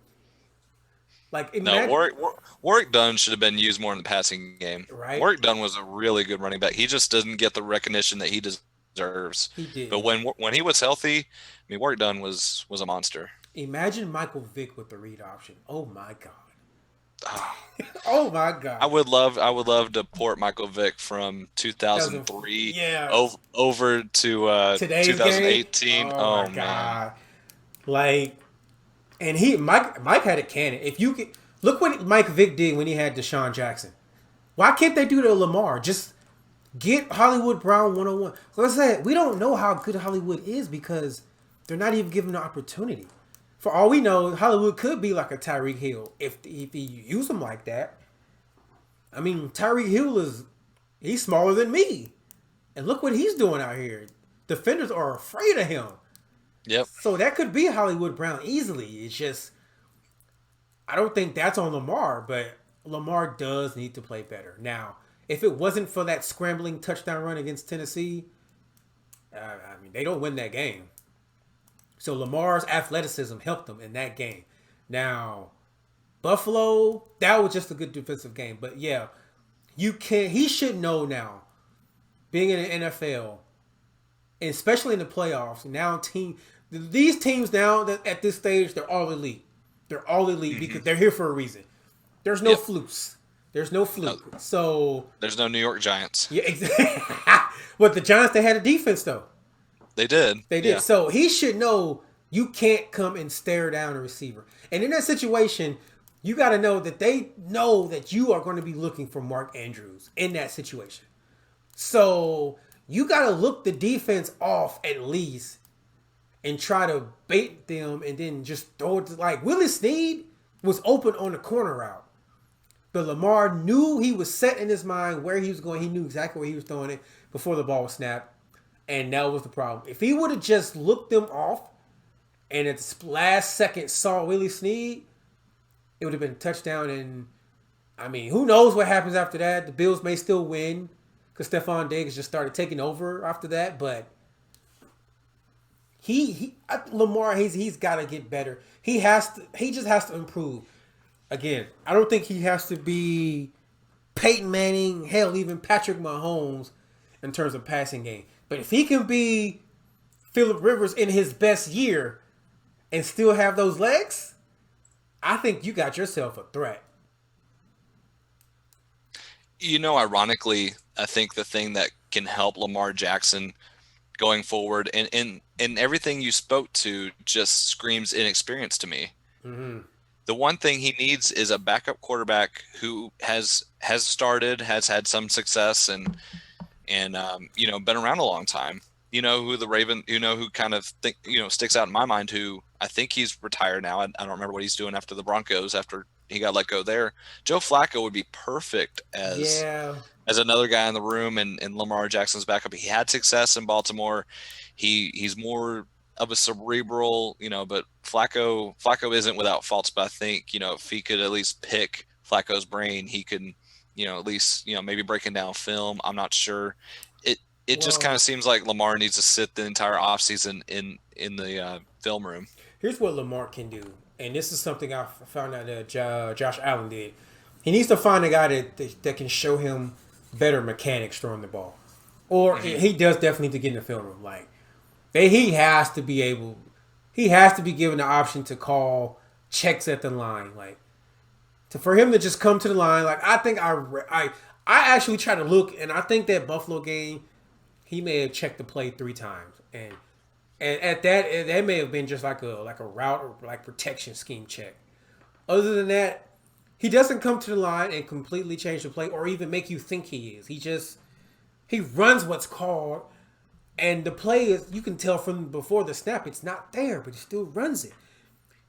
Warwick Dunn should have been used more in the passing game. Right. Warwick Dunn was a really good running back. He just doesn't get the recognition that he deserves. He did. But when he was healthy, I mean, Warwick Dunn was a monster. Imagine Michael Vick with the read option. Oh my God. Oh my God. I would love to port Michael Vick from 2003 over to 2018. Oh my God. And Mike had a cannon. If you could look what Mike Vick did when he had Deshaun Jackson. Why can't they do to Lamar? Just get Hollywood Brown 101. Like I said, we don't know how good Hollywood is because they're not even given the opportunity. For all we know, Hollywood could be like a Tyreek Hill if you use him like that. I mean, Tyreek Hill he's smaller than me. And look what he's doing out here. Defenders are afraid of him. Yep. So that could be Hollywood Brown easily. It's just, I don't think that's on Lamar, but Lamar does need to play better. Now, if it wasn't for that scrambling touchdown run against Tennessee, they don't win that game. So Lamar's athleticism helped them in that game. Now, Buffalo, that was just a good defensive game. But yeah, he should know now, being in the NFL, and especially in the playoffs, these teams now at this stage, they're all elite. They're all elite because they're here for a reason. There's no flukes. There's no fluke. No. So there's no New York Giants. Yeah, exactly. But the Giants, they had a defense though. They did. Yeah. So he should know you can't come and stare down a receiver. And in that situation, you got to know that they know that you are going to be looking for Mark Andrews in that situation. So you got to look the defense off at least and try to bait them and then just throw it like Willie Snead was open on the corner route. But Lamar knew he was set in his mind where he was going. He knew exactly where he was throwing it before the ball was snapped. And that was the problem. If he would have just looked them off and at the last second saw Willie Snead, it would have been a touchdown. And, I mean, who knows what happens after that. The Bills may still win because Stephon Diggs just started taking over after that. But Lamar, he's got to get better. He just has to improve. Again, I don't think he has to be Peyton Manning, hell, even Patrick Mahomes in terms of passing game. But if he can be Phillip Rivers in his best year and still have those legs, I think you got yourself a threat. Ironically, I think the thing that can help Lamar Jackson going forward and everything you spoke to just screams inexperience to me. Mm-hmm. The one thing he needs is a backup quarterback who has had some success and been around a long time. Who kind of sticks out in my mind, who I think he's retired now. I don't remember what he's doing after the Broncos after got let go there. Joe Flacco would be perfect as another guy in the room, and Lamar Jackson's backup. He had success in Baltimore. He's more of a cerebral, but Flacco isn't without faults. But I think, if he could at least pick Flacco's brain, he could, at least, maybe breaking down film. I'm not sure. It just kind of seems like Lamar needs to sit the entire offseason in the film room. Here's what Lamar can do, and this is something I found out that Josh Allen did. He needs to find a guy that can show him better mechanics throwing the ball, or he does definitely need to get in the film room. Like he has to be given the option to call checks at the line, like for him to just come to the line. Like I think I actually tried to look, and I think that Buffalo game, he may have checked the play 3 times, and at that may have been just like a route or like protection scheme check. Other than that, he doesn't come to the line and completely change the play or even make you think he is. He runs what's called, and the play is, you can tell from before the snap it's not there, but he still runs it.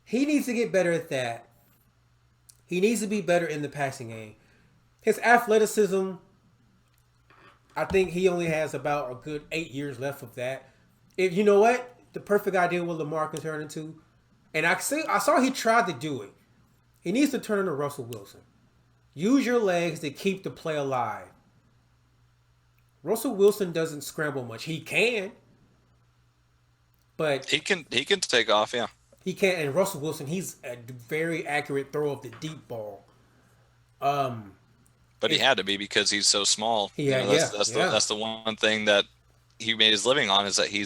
He needs to get better at that. He needs to be better in the passing game. His athleticism, I think he only has about a good 8 years left of that. If you know what, the perfect idea what Lamar can turn into, and I saw he tried to do it. He needs to turn into Russell Wilson. Use your legs to keep the play alive. Russell Wilson doesn't scramble much. He can, but he can take off. Yeah, he can. And Russell Wilson, he's a very accurate throw of the deep ball. But he had to be because he's so small. Yeah, that's the one thing that he made his living on, is that he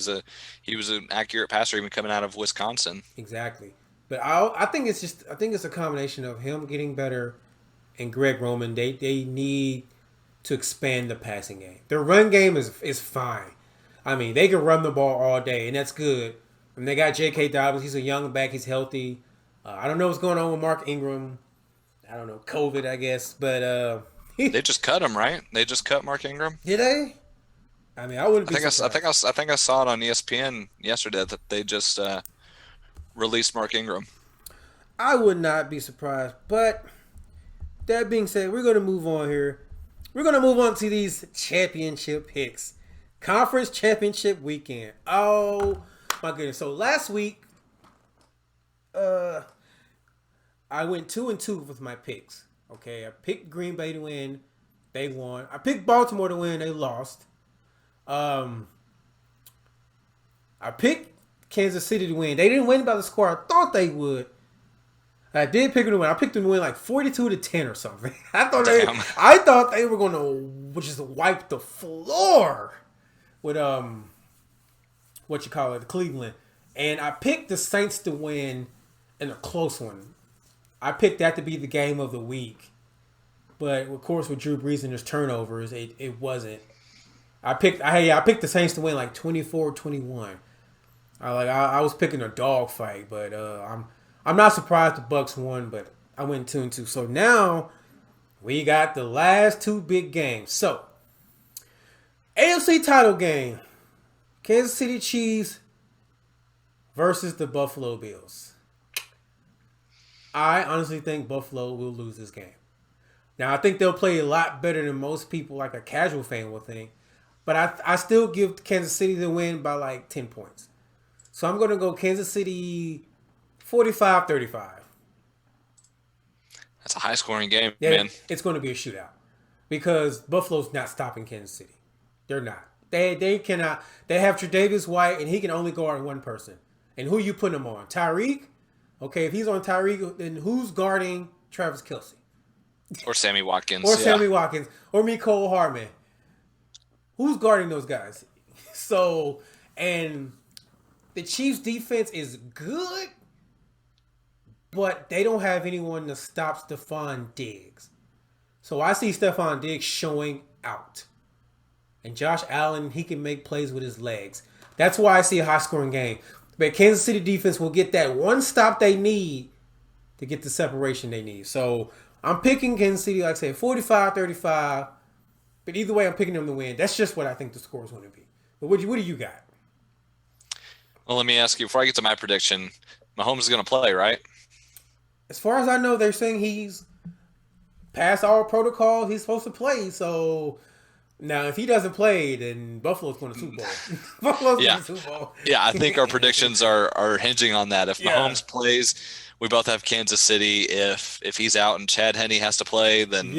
was an accurate passer even coming out of Wisconsin. Exactly. But I think it's a combination of him getting better and Greg Roman. They need to expand the passing game. Their run game is fine. I mean, they can run the ball all day, and that's good. And they got J.K. Dobbins. He's a young back. He's healthy. I don't know what's going on with Mark Ingram. I don't know, COVID, I guess. But they just cut him, right? They just cut Mark Ingram. Did they? I mean, I wouldn't be surprised. I think I saw it on ESPN yesterday that they just released Mark Ingram. I would not be surprised. But that being said, we're going to move on here. We're going to move on to these championship picks. Conference championship weekend. Oh, my goodness. So last week, I went 2-2 with my picks. Okay, I picked Green Bay to win. They won. I picked Baltimore to win. They lost. I picked Kansas City to win. They didn't win by the score I thought they would. I did pick them to win. I picked them to win like 42-10 or something. I thought they were going to just wipe the floor with Cleveland. And I picked the Saints to win in a close one. I picked that to be the game of the week. But of course with Drew Brees and his turnovers, it wasn't. I picked the Saints to win like 24-21. I was picking a dog fight, but I'm not surprised the Bucks won, but I went 2-2. So now we got the last 2 big games. So AFC title game, Kansas City Chiefs versus the Buffalo Bills. I honestly think Buffalo will lose this game. Now I think they'll play a lot better than most people, like a casual fan will think. But I still give Kansas City the win by like 10 points. So I'm going to go Kansas City 45-35. That's a high-scoring game, Yeah, man. It's going to be a shootout. Because Buffalo's not stopping Kansas City. They're not. They cannot. They have Tre'Davious White, and he can only guard one person. And who you putting him on? Tyreek? Okay, if he's on Tyreek, then who's guarding Travis Kelce? Or Sammy Watkins. Sammy Watkins. Or Mecole Hardman. Who's guarding those guys? So, and the Chiefs' defense is good, but they don't have anyone to stop Stephon Diggs. So I see Stephon Diggs showing out. And Josh Allen, he can make plays with his legs. That's why I see a high-scoring game. But Kansas City defense will get that one stop they need to get the separation they need. So I'm picking Kansas City, like I said, 45-35. But either way, I'm picking them to win. That's just what I think the score is going to be. But what do you got? Well, let me ask you, before I get to my prediction, Mahomes is going to play, right? as far as I know, they're saying he's passed all protocol. He's supposed to play. So now, if he doesn't play, then Buffalo's going to Super Bowl. Buffalo's going Yeah. to Super Bowl. Yeah, I think our predictions are hinging on that. If Yeah. Mahomes plays, we both have Kansas City. If he's out and Chad Henne has to play, then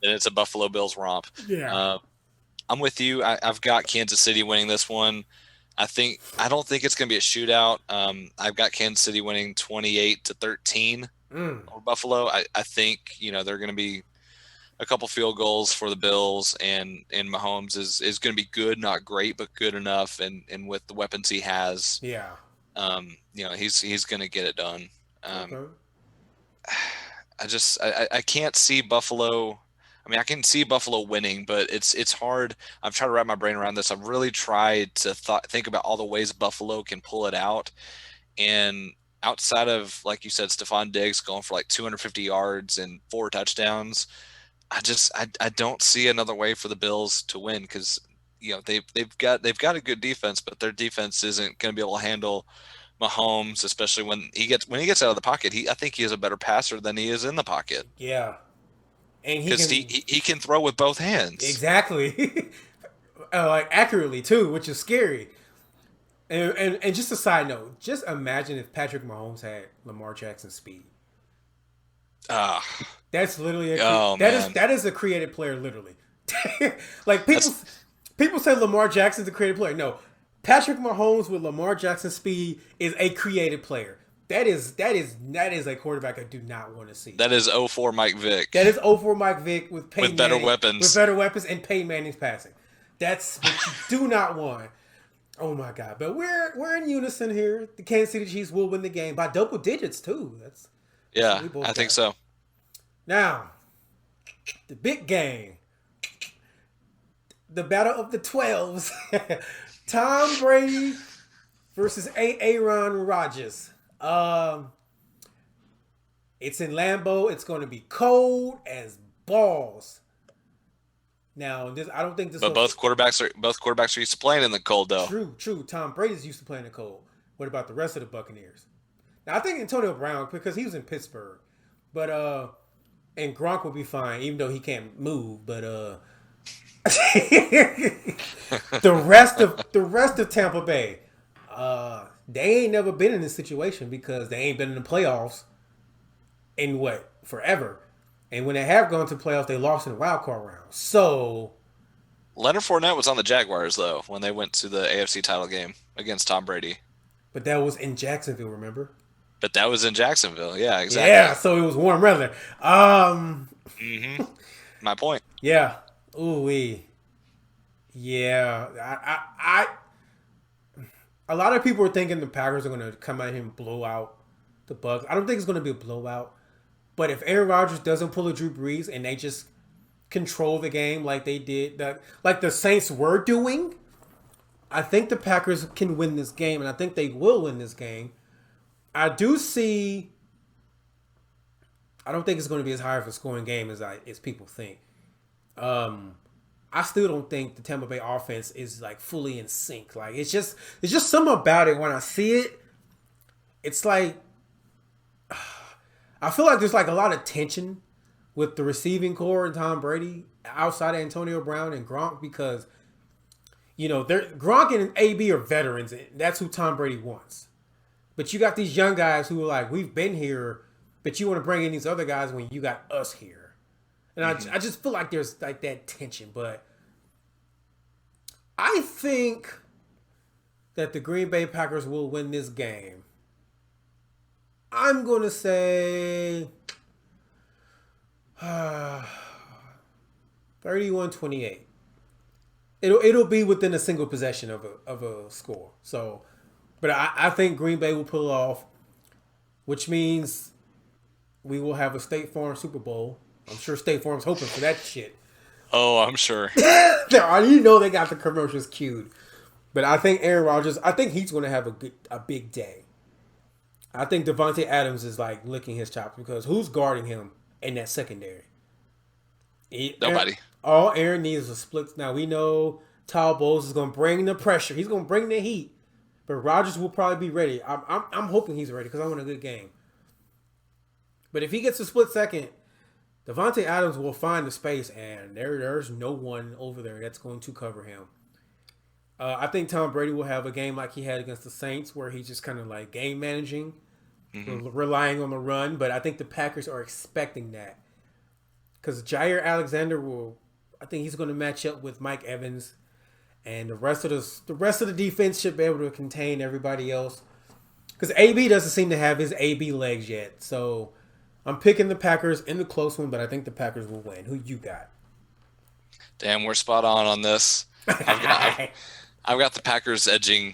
it's a Buffalo Bills romp. Yeah. I'm with you. I've got Kansas City winning this one. I don't think it's going to be a shootout. I've got Kansas City winning 28-13 over Buffalo. I think they're going to be a couple field goals for the Bills, and Mahomes is going to be good, not great, but good enough, and with the weapons he has, he's going to get it done. I can't see Buffalo. I mean, I can see Buffalo winning, but it's hard. I'm trying to wrap my brain around this. I've really tried to think about all the ways Buffalo can pull it out, and outside of, like you said, Stephon Diggs going for like 250 yards and 4 touchdowns, I don't see another way for the Bills to win, because they've got a good defense, but their defense isn't going to be able to handle Mahomes, especially when he gets out of the pocket. I think he is a better passer than he is in the pocket. Yeah, and because he can throw with both hands. Exactly, like accurately too, which is scary. And just a side note, just imagine if Patrick Mahomes had Lamar Jackson's speed. That's literally that is a creative player, literally. Like people say Lamar Jackson's a creative player. No, Patrick Mahomes with Lamar Jackson's speed is a creative player. That is a quarterback I do not want to see. That is 04 Mike Vick. That is 04 Mike Vick with Peyton better Manning, weapons. With better weapons and Peyton Manning's passing. That's what you do not want. Oh my God! But we're in unison here. The Kansas City Chiefs will win the game by double digits too. I think so. Now, the big game, the battle of the 12s, Tom Brady versus Aaron Rodgers. It's in Lambeau. It's going to be cold as balls. Now, I don't think this. But both quarterbacks are used to playing in the cold, though. True. Tom Brady's used to playing in the cold. What about the rest of the Buccaneers? Now, I think Antonio Brown, because he was in Pittsburgh, but and Gronk will be fine, even though he can't move. But the rest of Tampa Bay, they ain't never been in this situation because they ain't been in the playoffs in forever. And when they have gone to playoffs, they lost in the wild card round. So Leonard Fournette was on the Jaguars though when they went to the AFC title game against Tom Brady. But that was in Jacksonville, remember? But that was in Jacksonville, yeah, exactly. Yeah, so it was warm weather. My point. Yeah. Ooh-wee. Yeah. I a lot of people are thinking the Packers are going to come out here and blow out the Bucs. I don't think it's going to be a blowout. But if Aaron Rodgers doesn't pull a Drew Brees and they just control the game like they did, like the Saints were doing, I think the Packers can win this game, and I think they will win this game. I do see. I don't think it's going to be as high of a scoring game as people think. I still don't think the Tampa Bay offense is like fully in sync. Like it's just something about it when I see it. It's like I feel like there's like a lot of tension with the receiving core and Tom Brady outside of Antonio Brown and Gronk because Gronk and AB are veterans. And that's who Tom Brady wants. But you got these young guys who are like, we've been here, but you want to bring in these other guys when you got us here. And I just feel like there's like that tension. But I think that the Green Bay Packers will win this game. I'm going to say 31-28. It'll be within a single possession of a score. So, but I think Green Bay will pull it off, which means we will have a State Farm Super Bowl. I'm sure State Farm's hoping for that shit. Oh, I'm sure. They got the commercials queued. But I think Aaron Rodgers, I think he's going to have a big day. I think Devontae Adams is like licking his chops because who's guarding him in that secondary? Nobody. All Aaron needs is a split. Now we know Tal Bowles is going to bring the pressure. He's going to bring the heat. But Rodgers will probably be ready. I'm hoping he's ready because I want a good game. But if he gets a split second, Devontae Adams will find the space, and there's no one over there that's going to cover him. I think Tom Brady will have a game like he had against the Saints, where he's just kind of like game managing, relying on the run. But I think the Packers are expecting that because Jair Alexander I think he's going to match up with Mike Evans, and the rest of the defense should be able to contain everybody else. Because AB doesn't seem to have his AB legs yet, so I'm picking the Packers in the close one, but I think the Packers will win. Who you got? Damn, we're spot on this. I've got the Packers edging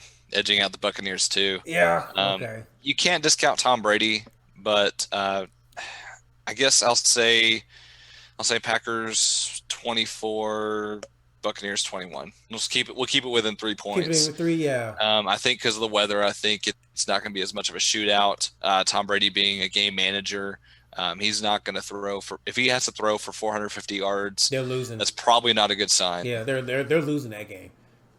out the Buccaneers too. Yeah. Okay. You can't discount Tom Brady, but I guess I'll say Packers 24, Buccaneers 21. We'll keep it within 3 points. Keep it in 3, yeah. I think because of the weather, I think it's not going to be as much of a shootout. Tom Brady being a game manager, he's not going to throw if he has to throw for 450 yards. They're losing. That's probably not a good sign. Yeah, they're losing that game.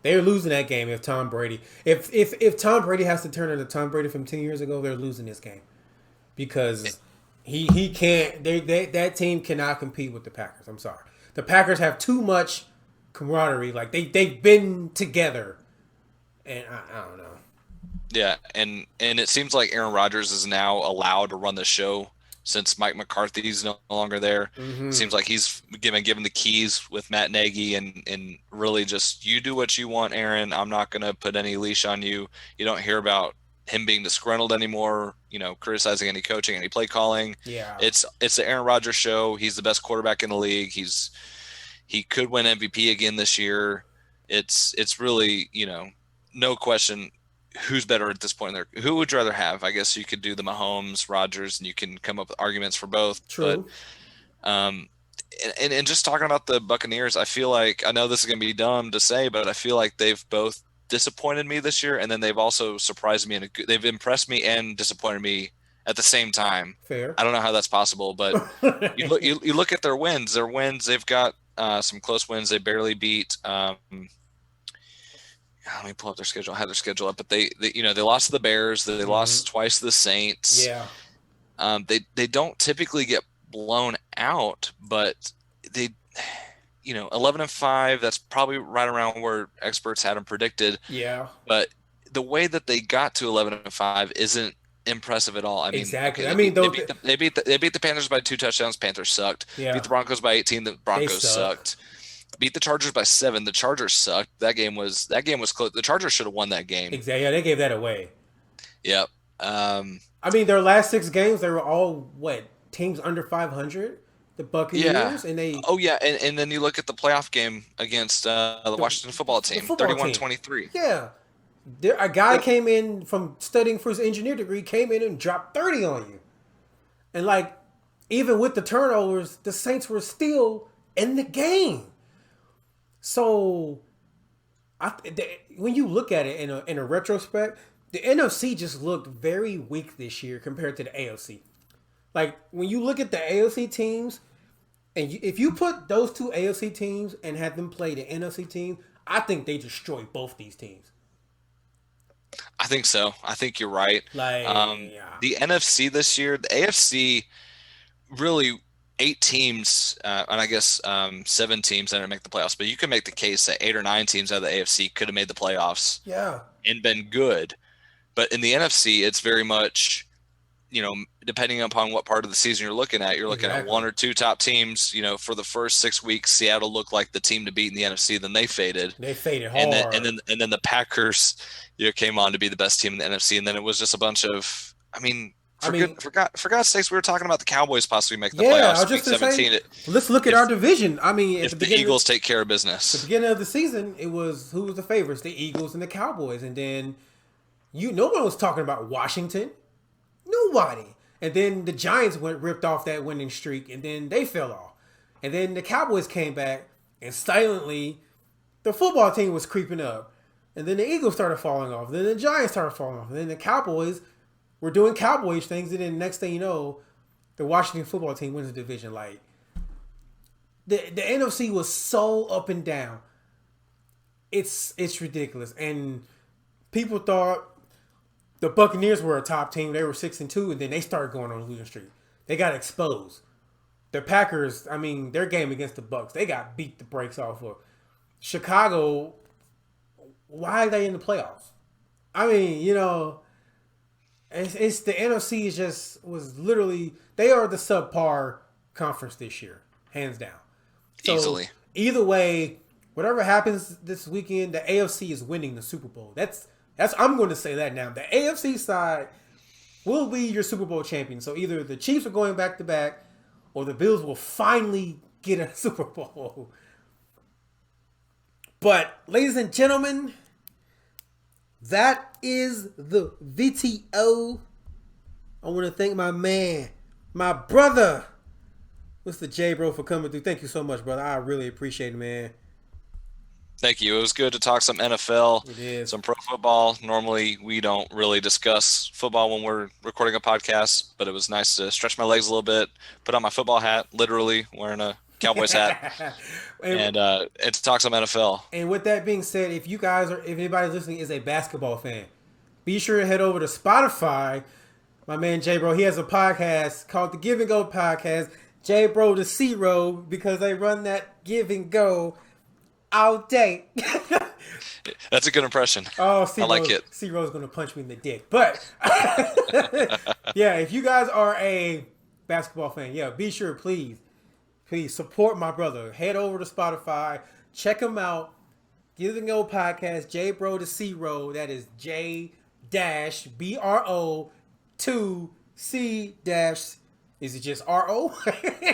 They're losing that game if Tom Brady if Tom Brady has to turn into Tom Brady from 10 years ago, they're losing this game because he can't. That team cannot compete with the Packers. I'm sorry, the Packers have too much camaraderie. Like they've been together, and I don't know. Yeah, and it seems like Aaron Rodgers is now allowed to run the show since Mike McCarthy's no longer there. Seems like he's given the keys with Matt Nagy and really just, you do what you want, Aaron. I'm not going to put any leash on you. You don't hear about him being disgruntled anymore, criticizing any coaching, any play calling. Yeah. It's the Aaron Rodgers show. He's the best quarterback in the league. He could win MVP again this year. It's really, no question who's better at this point there. Who would you rather have? I guess you could do the Mahomes, Rodgers, and you can come up with arguments for both. True. But, and just talking about the Buccaneers, I feel like, I know this is going to be dumb to say, but I feel like they've both disappointed me this year, and then they've also surprised me. They've impressed me and disappointed me at the same time. Fair. I don't know how that's possible, but you look at their wins. They've got some close wins. They barely beat. Let me pull up their schedule. I had their schedule up, but they lost to the Bears. They lost twice to the Saints. Yeah. They don't typically get blown out, but they, 11-5. That's probably right around where experts had them predicted. Yeah. But the way that they got to 11-5 isn't impressive at all. I mean, exactly. Okay, they beat the Panthers by 2 touchdowns. Panthers sucked. Yeah. Beat the Broncos by 18. The Broncos sucked. Beat the Chargers by 7. The Chargers sucked. That game was close. The Chargers should have won that game. Exactly. Yeah, they gave that away. Yep. Their last 6 games, they were all teams under 500. The Buccaneers and they. Oh yeah, and then you look at the playoff game against the Washington football team, 31-23. Yeah, a guy came in from studying for his engineer degree, came in and dropped 30 on you, and even with the turnovers, the Saints were still in the game. So, when you look at it in a retrospect, the NFC just looked very weak this year compared to the AFC. Like, when you look at the AFC teams, and if you put those 2 AFC teams and had them play the NFC team, I think they destroy both these teams. I think so. I think you're right. The NFC this year, the AFC, really 8 teams, and I guess 7 teams that didn't make the playoffs. But you can make the case that 8 or 9 teams out of the AFC could have made the playoffs. Yeah, and been good. But in the NFC, it's very much, depending upon what part of the season you're looking at 1 or 2 top teams. For the first 6 weeks, Seattle looked like the team to beat in the NFC. Then they faded. They faded hard. And then the Packers, came on to be the best team in the NFC. And then it was just a bunch of, for God's sakes, we were talking about the Cowboys possibly making the playoffs. I was just 17. Let's look at our division. If the Eagles take care of business. At the beginning of the season, it was who was the favorites? The Eagles and the Cowboys. And then no one was talking about Washington. Nobody. And then the Giants ripped off that winning streak, and then they fell off. And then the Cowboys came back, and silently, the football team was creeping up. And then the Eagles started falling off. Then the Giants started falling off. And then the Cowboys were doing Cowboys things, and then next thing you know, the Washington football team wins the division. Like, the NFC was so up and down. It's ridiculous. And people thought the Buccaneers were a top team. They were 6-2, and then they started going on a losing streak. They got exposed. The Packers, I mean, their game against the Bucs, they got beat the brakes off of. Chicago, why are they in the playoffs? I mean, you know, it's the NFC was literally, they are the subpar conference this year, hands down. So Easily. Either way, whatever happens this weekend, the AFC is winning the Super Bowl. That's I'm going to say that now. The AFC side will be your Super Bowl champion. So either the Chiefs are going back to back, or the Bills will finally get a Super Bowl. But, ladies and gentlemen, that is the VTO. I want to thank my man, my brother, Mr. J, bro, for coming through. Thank you so much, brother. I really appreciate it, man. Thank you. It was good to talk some NFL, It is. some pro football. Normally, we don't really discuss football when we're recording a podcast, but it was nice to stretch my legs a little bit, put on my football hat, literally wearing a Cowboys hat, and to talk some NFL. And with that being said, if anybody listening is a basketball fan, be sure to head over to Spotify. My man J Bro, he has a podcast called the Give and Go Podcast. J Bro to C-Row, because they run that give and go all day. That's a good impression. Oh, I like it. C-Row's going to punch me in the dick. But, yeah, if you guys are a basketball fan, yeah, be sure, please support my brother. Head over to Spotify. Check him out. Give and Go Podcast, J Bro to C-Row. That is J-BRO to C- is it just R-O?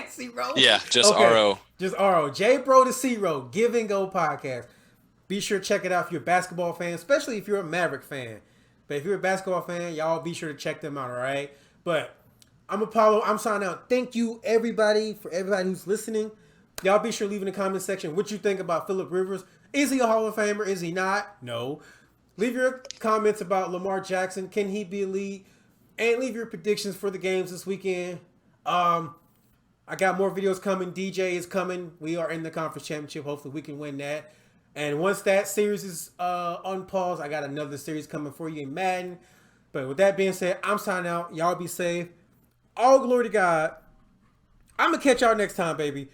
C-Row? Yeah, just okay. R-O. Just R-O. J Bro to C-Row. Give and Go Podcast. Be sure to check it out if you're a basketball fan, especially if you're a Maverick fan. But if you're a basketball fan, y'all be sure to check them out, all right? But I'm Apollo. I'm signing out. Thank you, everybody, for everybody who's listening. Y'all be sure to leave in the comment section what you think about Phillip Rivers. Is he a Hall of Famer? Is he not? No. Leave your comments about Lamar Jackson. Can he be elite? And leave your predictions for the games this weekend. I got more videos coming. DJ is coming. We are in the conference championship. Hopefully we can win that. And once that series is on pause, I got another series coming for you in Madden. But with that being said, I'm signing out. Y'all be safe. All glory to God. I'm going to catch y'all next time, baby.